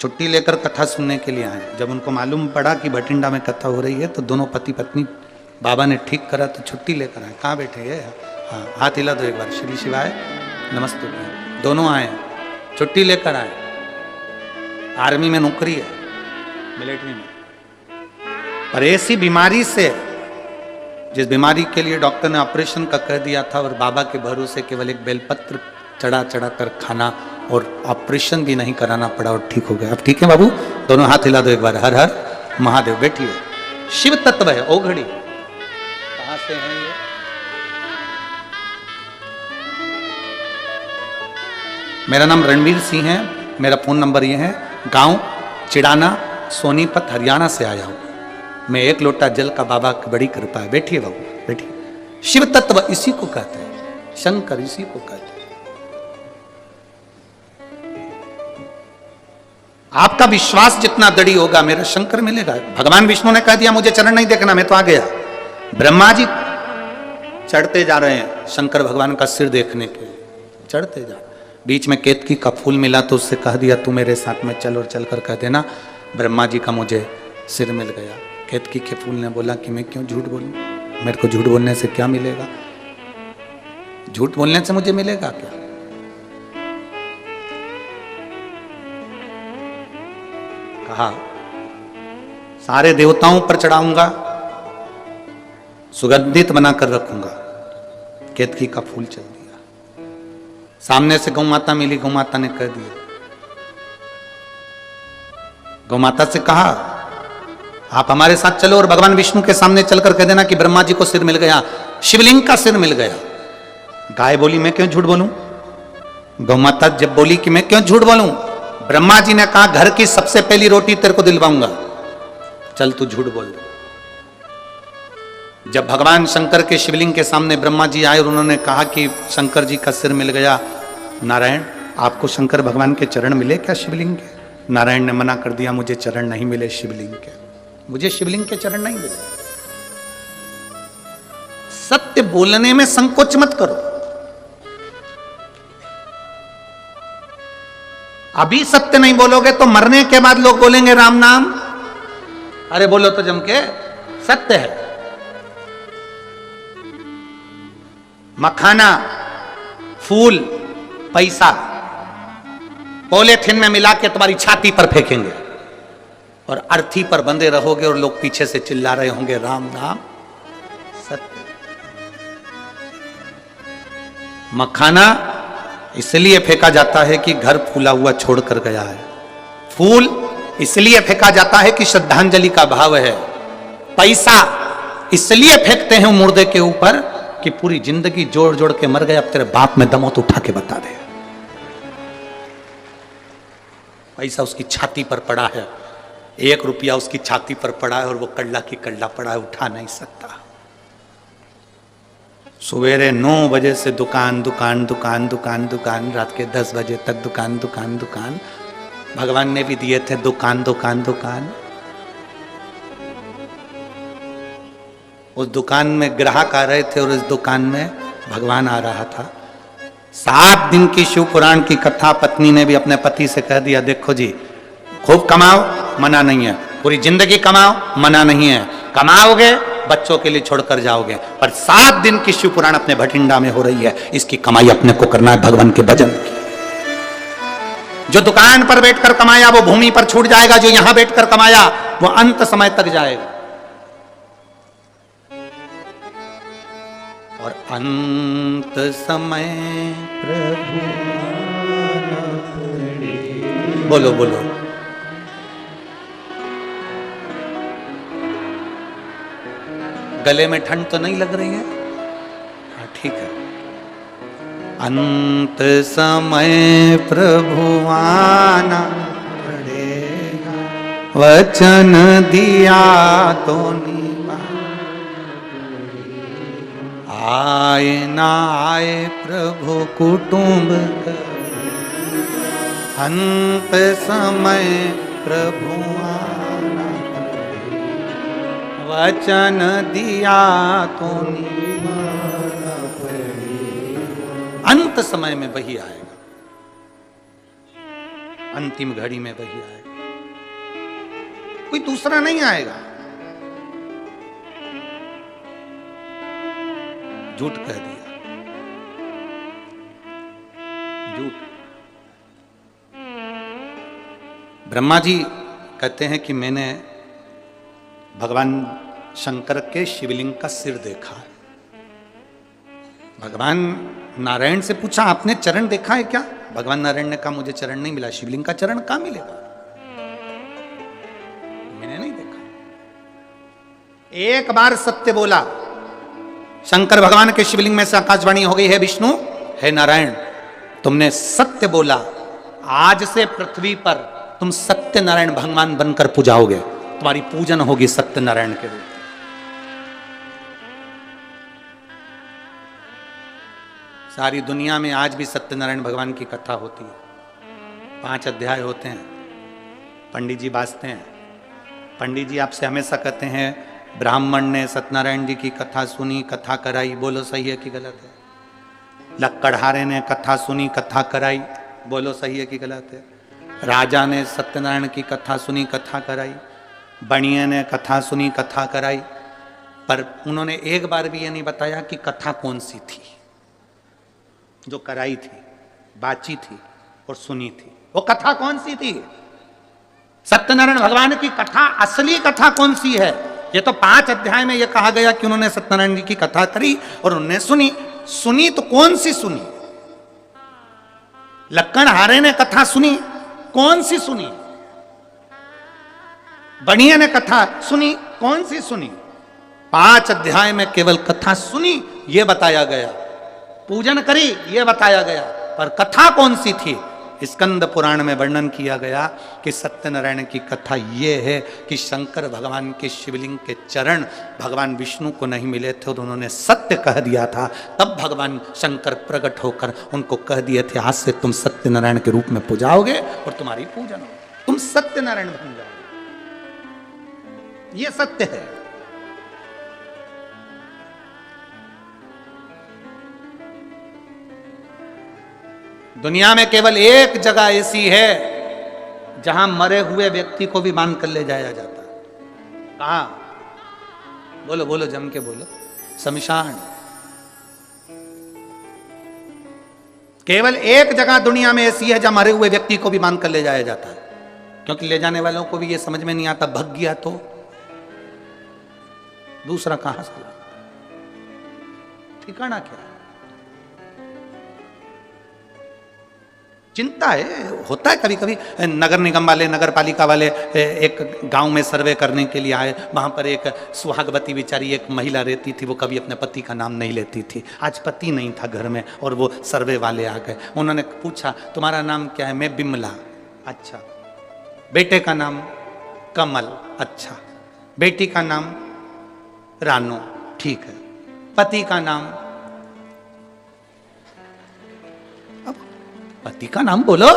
छुट्टी लेकर कथा सुनने के लिए आए। जब उनको मालूम पड़ा कि भटिंडा में कथा हो रही है तो दोनों पति पत्नी बाबा ने ठीक करा तो छुट्टी लेकर आए। कहाँ बैठे हैं? हाँ, हाथ हिला दो एक बार। श्री शिवाय नमस्ते। दोनों आए, छुट्टी लेकर आए। आर्मी में नौकरी है, मिलिट्री में, पर ऐसी बीमारी से, जिस बीमारी के लिए डॉक्टर ने ऑपरेशन का कह दिया था, और बाबा के भरोसे केवल एक बेलपत्र चढ़ा चढ़ा कर खाना और ऑपरेशन भी नहीं कराना पड़ा और ठीक हो गया। अब ठीक है बाबू? दोनों हाथ हिला दो एक बार। हर हर महादेव। बैठिए। शिव तत्व है ओघड़ी। कहां से है ये? मेरा नाम रणवीर सिंह है। मेरा फोन नंबर ये है। गांव चिड़ाना, सोनीपत, हरियाणा से आया हूं मैं। एक लोटा जल का बाबा की बड़ी कृपा है। बैठिए बाबू, बैठिए। शिव तत्व इसी को कहते हैं, शंकर इसी को कहते हैं। आपका विश्वास जितना दृढ़ होगा, मेरा शंकर मिलेगा। भगवान विष्णु ने कह दिया मुझे चरण नहीं देखना, मैं तो आ गया। ब्रह्मा जी चढ़ते जा रहे हैं शंकर भगवान का सिर देखने के लिए, चढ़ते जा। बीच में केतकी का फूल मिला तो उससे कह दिया तू मेरे साथ में चल, और चलकर कह देना ब्रह्मा जी का मुझे सिर मिल गया। केतकी के फूल ने बोला कि मैं क्यों झूठ बोलूं, मेरे को झूठ बोलने से क्या मिलेगा? झूठ बोलने से मुझे मिलेगा क्या? कहा सारे देवताओं पर चढ़ाऊंगा, सुगंधित बनाकर रखूंगा। केतकी का फूल चल दिया। सामने से गौ माता मिली, गौ माता ने कह दिया, गौ माता से कहा आप हमारे साथ चलो और भगवान विष्णु के सामने चलकर कह देना कि ब्रह्मा जी को सिर मिल गया, शिवलिंग का सिर मिल गया। गाय बोली मैं क्यों झूठ बोलूं? गौ माता जब बोली कि मैं क्यों झूठ बोलूं, ब्रह्मा जी ने कहा घर की सबसे पहली रोटी तेरे को दिलवाऊंगा, चल तू झूठ बोल दे। जब भगवान शंकर के शिवलिंग के सामने ब्रह्मा जी आए और उन्होंने कहा कि शंकर जी का सिर मिल गया, नारायण आपको शंकर भगवान के चरण मिले क्या शिवलिंग के? नारायण ने मना कर दिया, मुझे चरण नहीं मिले शिवलिंग के, मुझे शिवलिंग के चरण नहीं मिले। सत्य बोलने में संकोच मत करो। अभी सत्य नहीं बोलोगे तो मरने के बाद लोग बोलेंगे राम नाम। अरे बोलो तो जम के, सत्य है। मखाना, फूल, पैसा पॉलीथिन में मिला के तुम्हारी छाती पर फेंकेंगे और अर्थी पर बंधे रहोगे और लोग पीछे से चिल्ला रहे होंगे राम नाम। सत्य। मखाना इसलिए फेंका जाता है कि घर फूला हुआ छोड़कर गया है। फूल इसलिए फेंका जाता है कि श्रद्धांजलि का भाव है। पैसा इसलिए फेंकते हैं मुर्दे के ऊपर कि पूरी जिंदगी जोड़ जोड़ के मर गए, अब तेरे बाप में दम हो तो उठा के बता दे। पैसा उसकी छाती पर पड़ा है, 1 रुपया उसकी छाती पर पड़ा है और वो कल्ला की कल्ला पड़ा है, उठा नहीं सकता। सवेरे 9 बजे से दुकान दुकान दुकान दुकान दुकान, रात के 10 बजे तक दुकान दुकान दुकान। भगवान ने भी दिए थे दुकान दुकान दुकान। उस दुकान में ग्राहक आ रहे थे और इस दुकान में भगवान आ रहा था। 7 दिन की शिव पुराण की कथा पत्नी ने भी अपने पति से कह दिया, देखो जी खूब कमाओ, मना नहीं है, पूरी जिंदगी कमाओ, मना नहीं है, कमाओगे बच्चों के लिए छोड़कर जाओगे, पर 7 दिन की शिव पुराण अपने भटिंडा में हो रही है, इसकी कमाई अपने को करना है भगवान के भजन की। जो दुकान पर बैठकर कमाया वो भूमि पर छूट जाएगा, जो यहां बैठकर कमाया वो अंत समय तक जाएगा। और अंत समय प्रभु बोलो बोलो, गले में ठंड तो नहीं लग रही है? हाँ ठीक है। अंत समय प्रभु आना पड़ेगा, वचन दिया तो निभा, आए ना आए प्रभु कुटुंब कर, अंत समय प्रभु आना पड़ेगा, वचन दिया तो निभाना पड़ेगा। अंत समय में वही आएगा, अंतिम घड़ी में वही आएगा। कोई दूसरा नहीं आएगा। झूठ कह दिया, झूठ। ब्रह्मा जी कहते हैं कि मैंने भगवान शंकर के शिवलिंग का सिर देखा। भगवान नारायण से पूछा, आपने चरण देखा है क्या? भगवान नारायण ने कहा, मुझे चरण नहीं मिला। शिवलिंग का चरण कहां मिलेगा? मैंने नहीं देखा। एक बार सत्य बोला। शंकर भगवान के शिवलिंग में से आकाशवाणी हो गई, है विष्णु, है नारायण, तुमने सत्य बोला। आज से पृथ्वी पर तुम सत्यनारायण भगवान बनकर पूजाओगे, तुम्हारी पूजन होगी सत्यनारायण के रूप। सारी दुनिया में आज भी सत्यनारायण भगवान की कथा होती है। 5 अध्याय होते हैं, पंडित जी बांचते हैं। पंडित जी आपसे हमेशा कहते हैं, ब्राह्मण ने सत्यनारायण जी की कथा सुनी, कथा कराई, बोलो सही है कि गलत है? लक्कड़हारे ने कथा सुनी, कथा कराई, बोलो सही है कि गलत है? राजा ने सत्यनारायण की कथा सुनी, कथा कराई, बणिया ने कथा सुनी, कथा कराई, पर उन्होंने एक बार भी ये नहीं बताया कि कथा कौन सी थी जो कराई थी, बाची थी और सुनी थी। वो कथा कौन सी थी? सत्यनारायण भगवान की कथा, असली कथा कौन सी है? ये तो 5 अध्याय में ये कहा गया कि उन्होंने सत्यनारायण जी की कथा करी और उन्होंने सुनी। सुनी तो कौन सी सुनी? लक्कड़हारे ने कथा सुनी, कौन सी सुनी? बणिया ने कथा सुनी, कौन सी सुनी? 5 अध्याय में केवल कथा सुनी ये बताया गया, पूजन करी ये बताया गया, पर कथा कौन सी थी? स्कंद पुराण में वर्णन किया गया कि सत्यनारायण की कथा ये है कि शंकर भगवान के शिवलिंग के चरण भगवान विष्णु को नहीं मिले थे और उन्होंने सत्य कह दिया था। तब भगवान शंकर प्रकट होकर उनको कह दिए थे, आज से तुम सत्यनारायण के रूप में पूजाओगे और तुम्हारी पूजन होगी, तुम सत्यनारायण बन जाओगे। ये सत्य है। दुनिया में केवल एक जगह ऐसी है जहां मरे हुए व्यक्ति को भी बांध कर ले जाया जाता है। कहां? बोलो बोलो, जम के बोलो। शमशान। केवल एक जगह दुनिया में ऐसी है जहां मरे हुए व्यक्ति को भी बांध कर ले जाया जाता है, क्योंकि ले जाने वालों को भी यह समझ में नहीं आता, भग गया तो दूसरा कहां से? ठिकाना क्या? चिंता है, होता है कभी कभी। नगर निगम वाले, नगर पालिका वाले एक गांव में सर्वे करने के लिए आए। वहां पर एक सुहागवती बेचारी एक महिला रहती थी, वो कभी अपने पति का नाम नहीं लेती थी। आज पति नहीं था घर में और वो सर्वे वाले आ गए। उन्होंने पूछा, तुम्हारा नाम क्या है? मैं बिमला। अच्छा। बेटे का नाम? कमल। अच्छा। बेटी का नाम? रानो। ठीक है। पति का नाम? पति का नाम बोलो।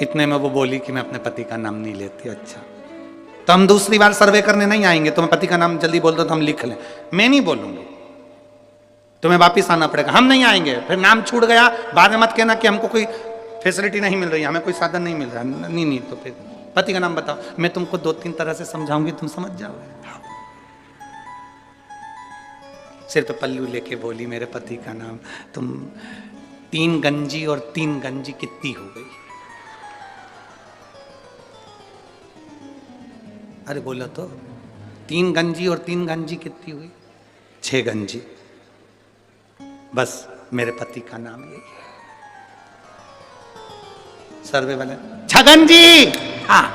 इतने में वो बोली कि मैं अपने पति का नाम नहीं लेती। अच्छा, तो हम दूसरी बार सर्वे करने नहीं आएंगे, तुम्हें पति का नाम जल्दी बोल दो तो हम लिख लें। मैं नहीं बोलूंगी, तुम्हें वापिस आना पड़ेगा, हम नहीं आएंगे। फिर नाम छूट गया, बाद में मत कहना कि हमको कोई फैसिलिटी नहीं मिल रही, हमें कोई साधन नहीं मिल रहा। नहीं नहीं, तो फिर पति का नाम बताओ। मैं तुमको 2-3 तरह से समझाऊंगी, तुम समझ जाओगे। सिर पे पल्लू लेके बोली, मेरे पति का नाम। तुम 3 गंजी और 3 गंजी कितनी हो गई? अरे बोलो तो, 3 गंजी और 3 गंजी कितनी हुई? 6 गंजी। बस मेरे पति का नाम यही है। सर्वे वाले, 6 गंजी। हाँ,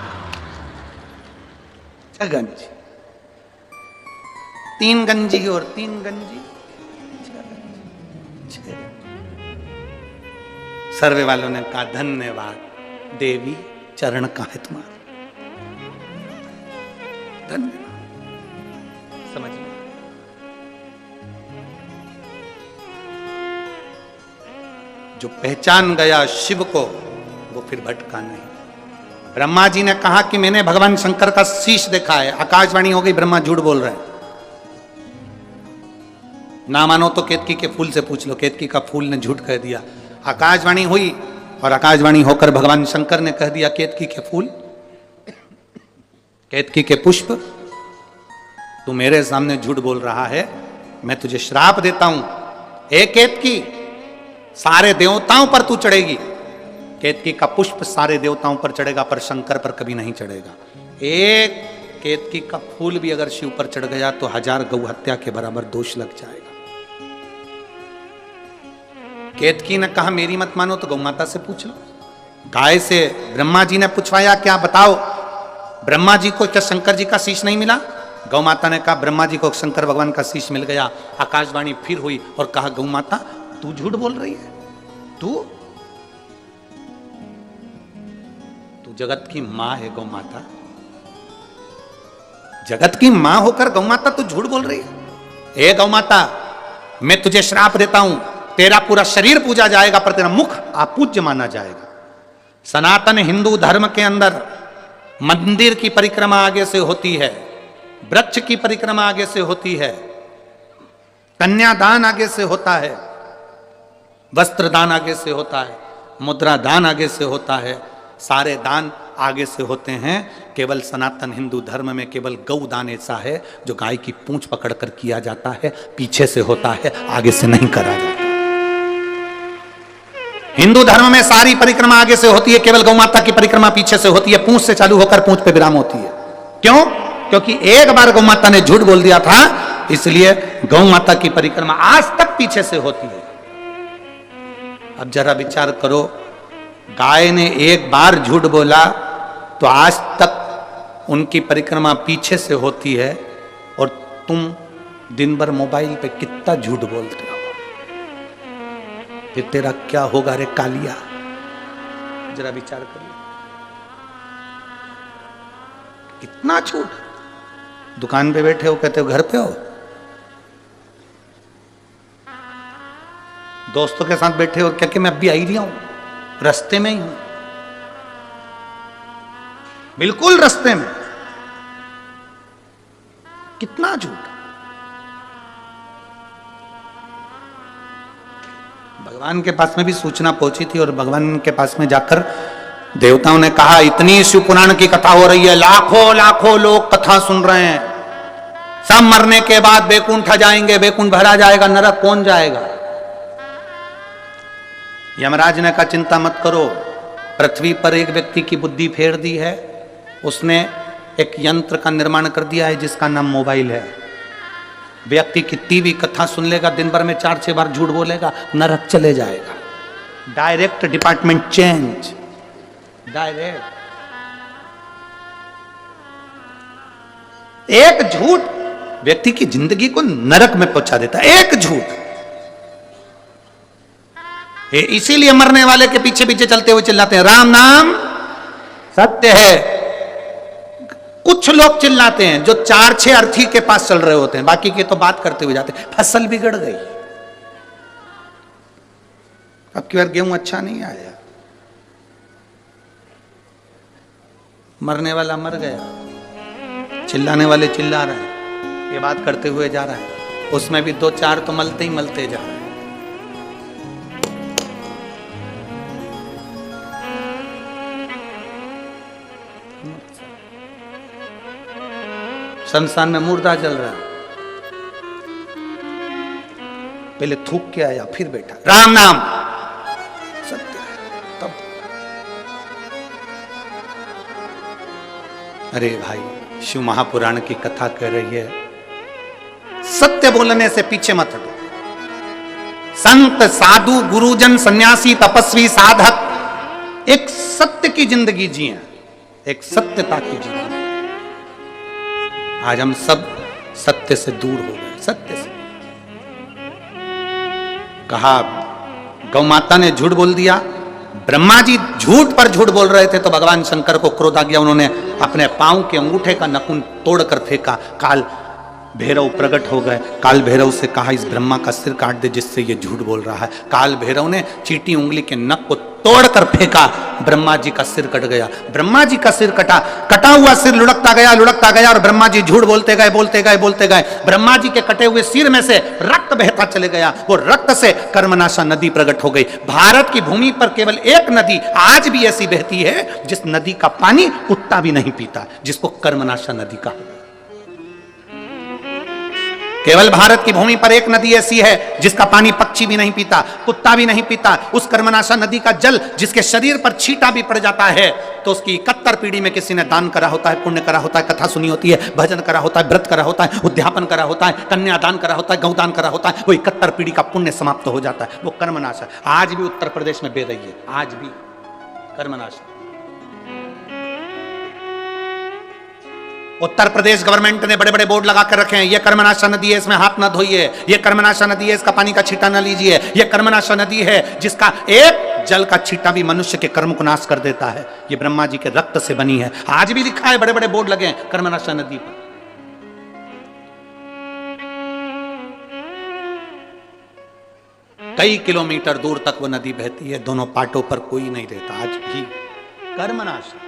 6 गंजी। 3 गंजी और 3 गंजी, 6 गंजी। सर्वे वालों ने कहा, धन्यवाद देवी, चरण कहां है तुम्हारा? धन्यवाद। समझ में? जो पहचान गया शिव को, वो फिर भटका नहीं। ब्रह्मा जी ने कहा कि मैंने भगवान शंकर का शीश देखा है। आकाशवाणी हो गई, ब्रह्मा झूठ बोल रहे हैं। ना मानो तो केतकी के फूल से पूछ लो, केतकी का फूल ने झूठ कह दिया। आकाशवाणी हुई और आकाशवाणी होकर भगवान शंकर ने कह दिया, केतकी के फूल केतकी के पुष्प, तू मेरे सामने झूठ बोल रहा है, मैं तुझे श्राप देता हूं। ए केतकी, सारे देवताओं पर तू चढ़ेगी। केतकी का पुष्प सारे देवताओं पर चढ़ेगा, पर शंकर पर कभी नहीं चढ़ेगा। एक केतकी का फूल भी अगर शिव पर चढ़ गया तो 1000 गौ हत्या के बराबर दोष लग जाएगा। केतकी ने कहा मेरी मत मानो तो गौ माता से पूछ लो। गाय से ब्रह्मा जी ने पूछवाया, क्या बताओ ब्रह्मा जी को क्या शंकर जी का शीश नहीं मिला? गौ माता ने कहा ब्रह्मा जी को शंकर भगवान का शीश मिल गया। आकाशवाणी फिर हुई और कहा गौ माता तू झूठ बोल रही है, तू जगत की मां है। गौ माता जगत की मां होकर गौ माता तू झूठ बोल रही है। ए गौ माता, मैं तुझे श्राप देता हूं, तेरा पूरा शरीर पूजा जाएगा पर तेरा मुख अपूज्य माना जाएगा। सनातन हिंदू धर्म के अंदर मंदिर की परिक्रमा आगे से होती है, वृक्ष की परिक्रमा आगे से होती है, कन्यादान आगे से होता है, वस्त्र दान आगे से होता है, मुद्रा दान आगे से होता है, सारे दान आगे से होते हैं। केवल सनातन हिंदू धर्म में केवल गौ दान ऐसा है जो गाय की पूंछ पकड़कर किया जाता है, पीछे से होता है, आगे से नहीं करा जाता। हिंदू धर्म में सारी परिक्रमा आगे से होती है, केवल गौ माता की परिक्रमा पीछे से होती है, पूंछ से चालू होकर पूंछ पे विराम होती है। क्यों? क्योंकि एक बार गौ माता ने झूठ बोल दिया था, इसलिए गौ माता की परिक्रमा आज तक पीछे से होती है। अब जरा विचार करो, गाय ने एक बार झूठ बोला तो आज तक उनकी परिक्रमा पीछे से होती है, और तुम दिन भर मोबाइल पे कितना झूठ बोलते हो, फिर तेरा क्या होगा रे कालिया? जरा विचार करिए, कितना झूठ। दुकान पे बैठे हो, कहते हो घर पे हो, दोस्तों के साथ बैठे हो, क्या कि मैं अभी आई रहा हूं, रास्ते में ही हूं, बिल्कुल रास्ते में। कितना झूठ। भगवान के पास में भी सूचना पहुंची थी, और भगवान के पास में जाकर देवताओं ने कहा इतनी शिव पुराण की कथा हो रही है, लाखों लाखों लोग कथा सुन रहे हैं, सब मरने के बाद बैकुंठ जाएंगे, बैकुंठ भरा जाएगा, नरक कौन जाएगा? यमराज ने कहा चिंता मत करो, पृथ्वी पर एक व्यक्ति की बुद्धि फेर दी है, उसने एक यंत्र का निर्माण कर दिया है जिसका नाम मोबाइल है। व्यक्ति कितनी भी कथा सुन लेगा, दिन भर में 4-6 बार झूठ बोलेगा, नरक चले जाएगा। Direct department change, direct. एक झूठ व्यक्ति की जिंदगी को नरक में पहुंचा देता है, एक झूठ। इसीलिए मरने वाले के पीछे पीछे चलते हुए चिल्लाते हैं राम नाम सत्य है। कुछ लोग चिल्लाते हैं जो 4-6 अर्थी के पास चल रहे होते हैं, बाकी के तो बात करते हुए जाते हैं। फसल बिगड़ गई, अब की बार गेहूं अच्छा नहीं आया, मरने वाला मर गया, चिल्लाने वाले चिल्ला रहे हैं, ये बात करते हुए जा रहा है, उसमें भी 2-4 तो मलते ही मलते जा रहे हैं। शमशान में मुर्दा जल रहा है, पहले थूक के आया, फिर बैठा राम नाम सत्य है। तब अरे भाई, शिव महापुराण की कथा कह रही है, सत्य बोलने से पीछे मत हटो। संत साधु गुरुजन सन्यासी तपस्वी साधक एक सत्य की जिंदगी जिए, एक सत्यता की जिंदगी। आज हम सब सत्य से दूर हो गए, सत्य से। कहा गौ माता ने झूठ बोल दिया, ब्रह्मा जी झूठ पर झूठ बोल रहे थे तो भगवान शंकर को क्रोध आ गया, उन्होंने अपने पांव के अंगूठे का नखून तोड़कर फेंका। काल भैरव प्रकट हो गए। काल भैरव से कहा इस ब्रह्मा का सिर काट दे जिससे ये झूठ बोल रहा है। काल भैरव ने चींटी उंगली के नख को तोड़कर फेंका, ब्रह्मा जी का सिर कट गया। ब्रह्मा जी का सिर कटा, कटा हुआ सिर लुढ़कता गया और ब्रह्मा जी झूठ बोलते गए। ब्रह्मा जी के कटे हुए सिर में से रक्त बहता चले गया। वो रक्त से कर्मनाशा नदी प्रकट हो गई। भारत की भूमि पर केवल एक नदी आज भी ऐसी बहती है जिस नदी का पानी कुत्ता भी नहीं पीता, जिसको कर्मनाशा नदी कहा। केवल भारत की भूमि पर एक नदी ऐसी है जिसका पानी पक्षी भी नहीं पीता, कुत्ता भी नहीं पीता। उस कर्मनाशा नदी का जल जिसके शरीर पर छींटा भी पड़ जाता है तो उसकी 71 पीढ़ी में किसी ने दान करा होता है, पुण्य करा होता है, कथा सुनी होती है, भजन करा होता है, व्रत करा होता है, उद्यापन करा होता है, कन्यादान करा होता है, गौदान करा होता है, वो 71 पीढ़ी का पुण्य समाप्त हो जाता है। वो कर्मनाशा आज भी उत्तर प्रदेश में बह रही है, आज भी कर्मनाशा। उत्तर प्रदेश गवर्नमेंट ने बड़े बड़े बोर्ड लगा कर रखे हैं, ये कर्मनाशा नदी है, इसमें हाथ न धोइए, ये कर्मनाशा नदी है, इसका पानी का छींटा न लीजिए, ये कर्मनाशा नदी है जिसका एक जल का छींटा भी मनुष्य के कर्म को नाश कर देता है, ये ब्रह्मा जी के रक्त से बनी है। आज भी लिखा है, बड़े बड़े बोर्ड लगे हैं कर्मनाशा नदी पर। कई किलोमीटर दूर तक वो नदी बहती है, दोनों पाटों पर कोई नहीं रहता आज भी। कर्मनाशा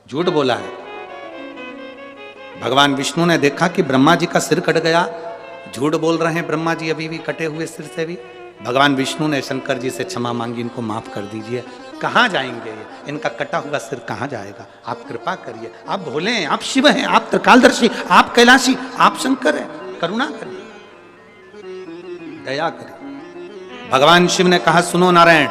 झूठ बोला है। भगवान विष्णु ने देखा कि ब्रह्मा जी का सिर कट गया, झूठ बोल रहे हैं ब्रह्मा जी अभी भी कटे हुए सिर से भी। भगवान विष्णु ने शंकर जी से क्षमा मांगी, इनको माफ कर दीजिए। कहां जाएंगे ये, इनका कटा हुआ सिर कहां जाएगा? आप कृपा करिए, आप भोले हैं, आप शिव हैं, आप त्रिकालदर्शी, आप कैलाशी, आप शंकर हैं, करुणा करिए, दया करिए। भगवान शिव ने कहा सुनो नारायण,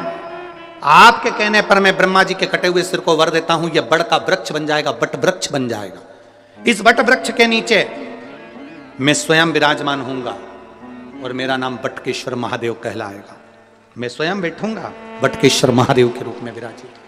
आपके कहने पर मैं ब्रह्मा जी के कटे हुए सिर को वर देता हूं, यह बड़ का वृक्ष बन जाएगा, बट वृक्ष बन जाएगा। इस बट वृक्ष के नीचे मैं स्वयं विराजमान होऊंगा और मेरा नाम बटकेश्वर महादेव कहलाएगा। मैं स्वयं बैठूंगा बटकेश्वर महादेव के रूप में विराजित।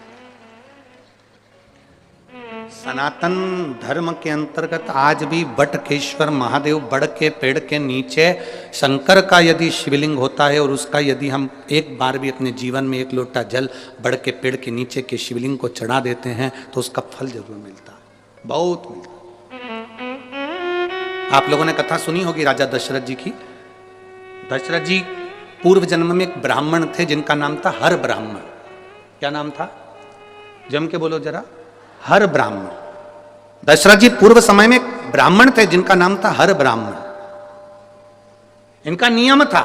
सनातन धर्म के अंतर्गत आज भी बटकेश्वर महादेव बड़ के पेड़ के नीचे शंकर का यदि शिवलिंग होता है और उसका यदि हम एक बार भी अपने जीवन में एक लोटा जल बड़ के पेड़ के नीचे के शिवलिंग को चढ़ा देते हैं तो उसका फल जरूर मिलता है, बहुत मिलता है। आप लोगों ने कथा सुनी होगी राजा दशरथ जी की। दशरथ जी पूर्व जन्म में एक ब्राह्मण थे जिनका नाम था हर ब्राह्मण। क्या नाम था? जम के बोलो जरा। हर ब्राह्मण। दशरथ जी पूर्व समय में ब्राह्मण थे जिनका नाम था हर ब्राह्मण। इनका नियम था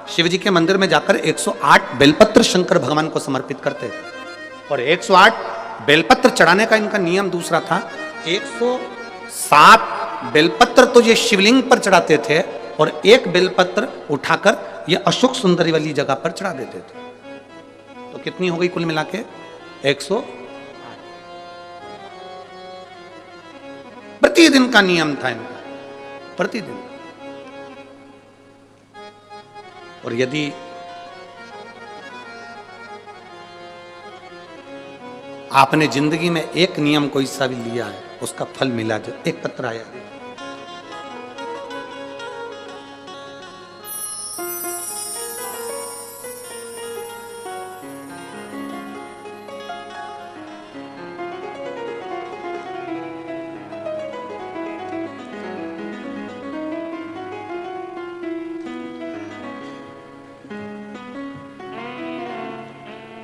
शिव जी के मंदिर में जाकर 108 बेलपत्र शंकर भगवान को समर्पित करते थे और 108 बेलपत्र चढ़ाने का इनका नियम दूसरा था। 107 बेलपत्र तो ये शिवलिंग पर चढ़ाते थे और एक बेलपत्र उठाकर ये अशोक सुंदरी वाली जगह पर चढ़ा देते थे। तो कितनी हो गई कुल मिला के? 100। प्रतिदिन का नियम था इनका, प्रतिदिन। और यदि आपने जिंदगी में एक नियम कोई सा भी लिया है उसका फल मिला, जो एक पत्र आया।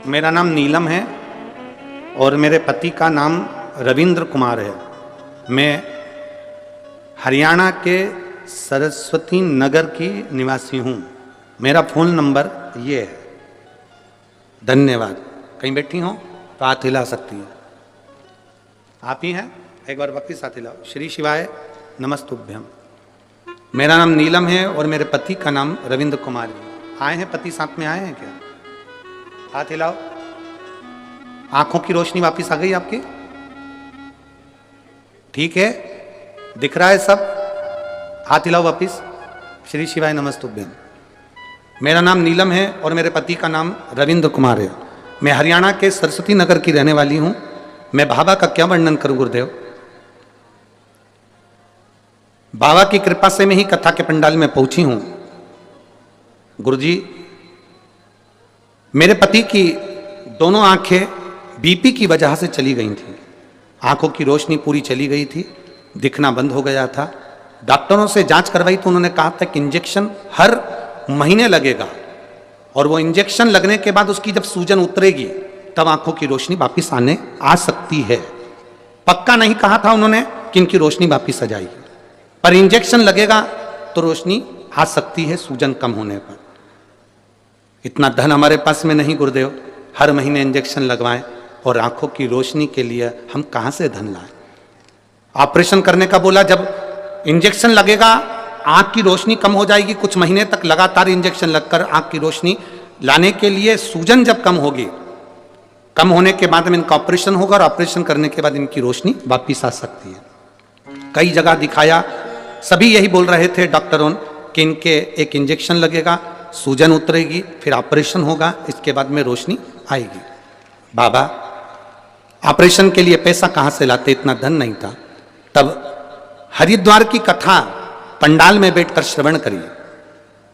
मेरा नाम नीलम है और मेरे पति का नाम रविंद्र कुमार है। मैं हरियाणा के सरस्वती नगर की निवासी हूँ। मेरा फ़ोन नंबर ये है। धन्यवाद। कहीं बैठी हो तो हाथ हिला सकती है। आप ही हैं? एक बार वापिस हाथ हिलाओ। श्री शिवाय नमस्तुभ्यम। मेरा नाम नीलम है और मेरे पति का नाम रविंद्र कुमार है। आए हैं पति, साथ में आए हैं क्या? हाथ हिलाओ। आंखों की रोशनी वापस आ गई आपकी? ठीक है, दिख रहा है सब? हाथ हिलाओ वापस। श्री शिवाय नमस्तुभ्यम। मेरा नाम नीलम है और मेरे पति का नाम रविंद्र कुमार है। मैं हरियाणा के सरस्वती नगर की रहने वाली हूं। मैं बाबा का क्या वर्णन करूं गुरुदेव? बाबा की कृपा से मैं ही कथा के पंडाल में पहुंची हूं। गुरुजी, मेरे पति की दोनों आंखें बीपी की वजह से चली गई थी। आंखों की रोशनी पूरी चली गई थी दिखना बंद हो गया था। डॉक्टरों से जांच करवाई तो उन्होंने कहा था कि इंजेक्शन हर महीने लगेगा और वो इंजेक्शन लगने के बाद उसकी जब सूजन उतरेगी तब आंखों की रोशनी वापिस आने आ सकती है। पक्का नहीं कहा था उन्होंने कि इनकी रोशनी वापिस आ जाएगी, पर इंजेक्शन लगेगा तो रोशनी आ सकती है सूजन कम होने पर। इतना धन हमारे पास में नहीं गुरुदेव, हर महीने इंजेक्शन लगवाएं और आंखों की रोशनी के लिए हम कहां से धन लाएं। ऑपरेशन करने का बोला, जब इंजेक्शन लगेगा आंख की रोशनी कम हो जाएगी, कुछ महीने तक लगातार इंजेक्शन लगकर आंख की रोशनी लाने के लिए सूजन जब कम होगी, कम होने के बाद में इनका ऑपरेशन होगा और ऑपरेशन करने के बाद इनकी रोशनी वापिस आ सकती है। कई जगह दिखाया, सभी यही बोल रहे थे डॉक्टरों कि इनके एक इंजेक्शन लगेगा, सूजन उतरेगी, फिर ऑपरेशन होगा, इसके बाद में रोशनी आएगी। बाबा ऑपरेशन के लिए पैसा कहां से लाते, इतना धन नहीं था। तब हरिद्वार की कथा पंडाल में बैठकर श्रवण करिए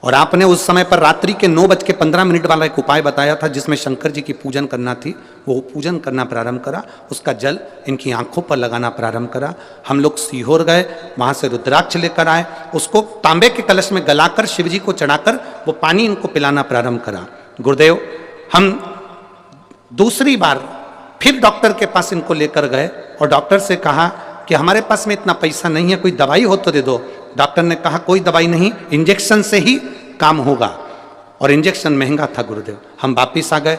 और आपने उस समय पर रात्रि के 9:15 वाला एक उपाय बताया था जिसमें शंकर जी की पूजन करना थी। वो पूजन करना प्रारंभ करा, उसका जल इनकी आंखों पर लगाना प्रारंभ करा। हम लोग सीहोर गए, वहां से रुद्राक्ष लेकर आए, उसको तांबे के कलश में गलाकर शिव जी को चढ़ाकर वो पानी इनको पिलाना प्रारंभ करा। गुरुदेव हम दूसरी बार फिर डॉक्टर के पास इनको लेकर गए और डॉक्टर से कहा कि हमारे पास में इतना पैसा नहीं है, कोई दवाई हो तो दे दो। डॉक्टर ने कहा कोई दवाई नहीं, इंजेक्शन से ही काम होगा, और इंजेक्शन महंगा था गुरुदेव। हम वापिस आ गए,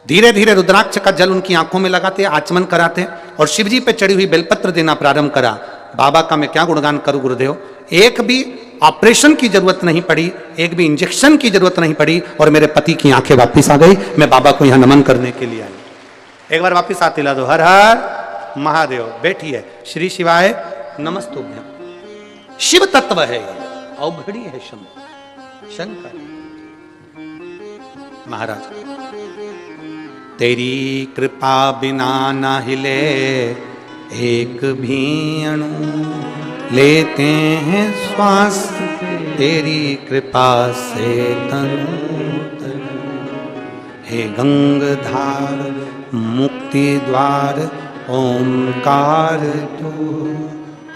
धीरे धीरे रुद्राक्ष का जल उनकी आंखों में लगाते, आचमन कराते और शिवजी पे चढ़ी हुई बेलपत्र देना प्रारंभ करा। बाबा का मैं क्या गुणगान करूं गुरुदेव, एक भी ऑपरेशन की जरूरत नहीं पड़ी, एक भी इंजेक्शन की जरूरत नहीं पड़ी और मेरे पति की आंखें वापिस आ गई। मैं बाबा को यहां नमन करने के लिए आई। एक बार वापिस आते ला दो। हर हर महादेव। बैठिए। श्री शिवाय नमस्तुभ्यं। शिव तत्व है ये, अवघड़ी है शंकर महाराज। तेरी कृपा बिना न हिले एक भी अणु, लेते हैं श्वास तेरी कृपा से तनु तनु। हे गंगाधार मुक्ति द्वार ओंकार तू,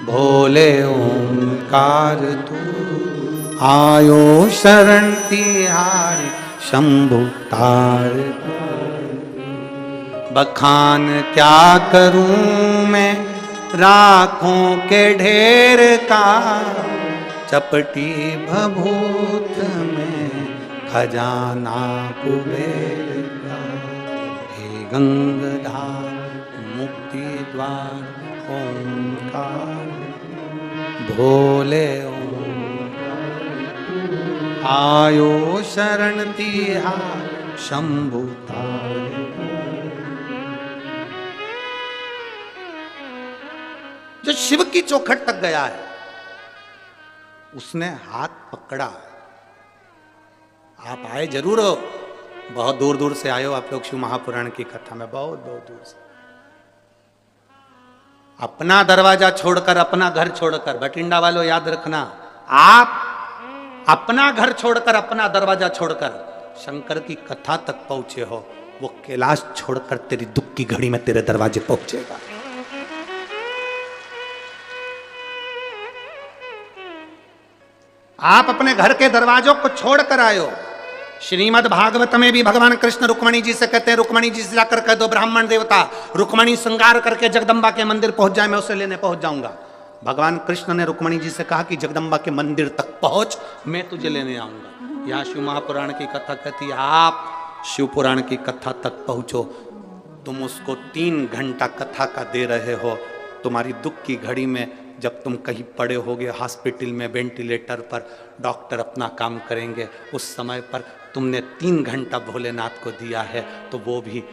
भोले ओंकार तू। आयो शरण तिहारी शंभु तार। बखान क्या करूं मैं राखों के ढेर का, चपटी भभूत में खजाना कुबेर का। हे गंगाधार मुक्ति द्वार ओंकार, भोले ओंकार। आयो शरण तिहार शंभु तार। जो शिव की चौखट तक गया है उसने हाथ पकड़ा। आप आए जरूर हो, बहुत दूर दूर से आए हो आप लोग शिव महापुराण की कथा में, बहुत बहुत दूर से। अपना दरवाजा छोड़कर, अपना घर छोड़कर, बठिंडा वालों याद रखना, आप अपना घर छोड़कर, अपना दरवाजा छोड़कर शंकर की कथा तक पहुंचे हो। वो कैलाश छोड़कर तेरी दुख की घड़ी में तेरे दरवाजे पहुंचेगा। आप अपने घर के दरवाजों को छोड़कर आए हो। श्रीमद् भागवत में भी भगवान कृष्ण रुक्मणी जी से कहते हैं, रुक्मणी जी से जाकर कह दो ब्राह्मण देवता रुक्मणी श्रृंगार करके जगदम्बा के मंदिर पहुंच जाए, मैं उसे लेने पहुंच जाऊंगा। भगवान कृष्ण ने रुक्मणी जी से कहा कि जगदम्बा के मंदिर तक पहुंच, मैं तुझे लेने आऊंगा। यहाँ शिव महापुराण की कथा कहती है आप शिव पुराण की कथा तक पहुंचो। तुम उसको 3 घंटा कथा का दे रहे हो। तुम्हारी दुख की घड़ी में जब तुम कहीं पड़े होगे हॉस्पिटल में वेंटिलेटर पर, डॉक्टर अपना काम करेंगे, उस समय पर तुमने 3 घंटा भोलेनाथ को दिया है, तो वो भी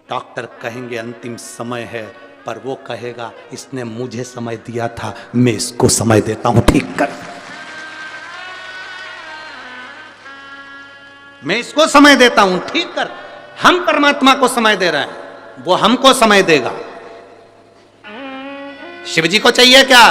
डॉक्टर कहेंगे अंतिम समय है, पर वो कहेगा इसने मुझे समय दिया था, मैं इसको समय देता हूं, ठीक कर। मैं इसको समय देता हूं, ठीक कर। हम परमात्मा को समय दे रहे हैं, वो हमको समय देगा। शिव जी को चाहिए क्या?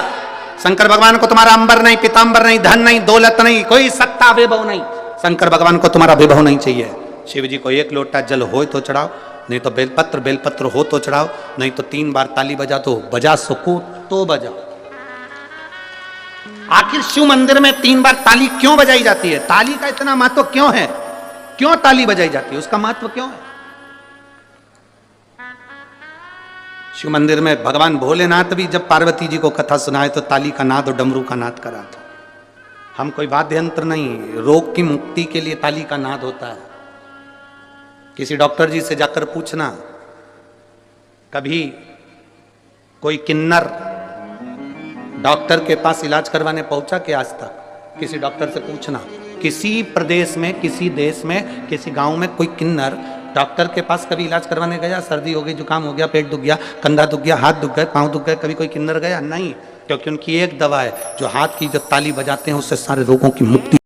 शंकर भगवान को तुम्हारा अंबर नहीं, पीतांबर नहीं, धन नहीं, दौलत नहीं, कोई सत्ता वैभव नहीं। शंकर भगवान को तुम्हारा वैभव नहीं चाहिए। शिव जी को 1 लोटा जल हो तो चढ़ाओ, नहीं तो बेलपत्र हो तो चढ़ाओ, नहीं तो 3 बार ताली बजा तो बजा सको तो बजाओ। आखिर शिव मंदिर में 3 बार ताली क्यों बजाई जाती है? ताली का इतना महत्व क्यों है? क्यों ताली बजाई जाती है? उसका महत्व क्यों है? शिव मंदिर में भगवान भोलेनाथ भी जब पार्वती जी को कथा सुनाए तो ताली का नाद और डमरू का नाद करा था। हम कोई वाद्य यंत्र नहीं, रोग की मुक्ति के लिए ताली का नाद होता है। किसी डॉक्टर जी से जाकर पूछना, कभी कोई किन्नर डॉक्टर के पास इलाज करवाने पहुंचा कि आज तक? किसी डॉक्टर से पूछना, किसी प्रदेश में, किसी देश में, किसी गांव में कोई किन्नर डॉक्टर के पास कभी इलाज करवाने गया? सर्दी हो गई, जुकाम हो गया, पेट दुख गया, कंधा दुख गया, हाथ दुख गए, पांव दुख गए, कभी कोई किन्नर गया? नहीं, क्योंकि उनकी एक दवा है, जो हाथ की जब ताली बजाते हैं उससे सारे रोगों की मुक्ति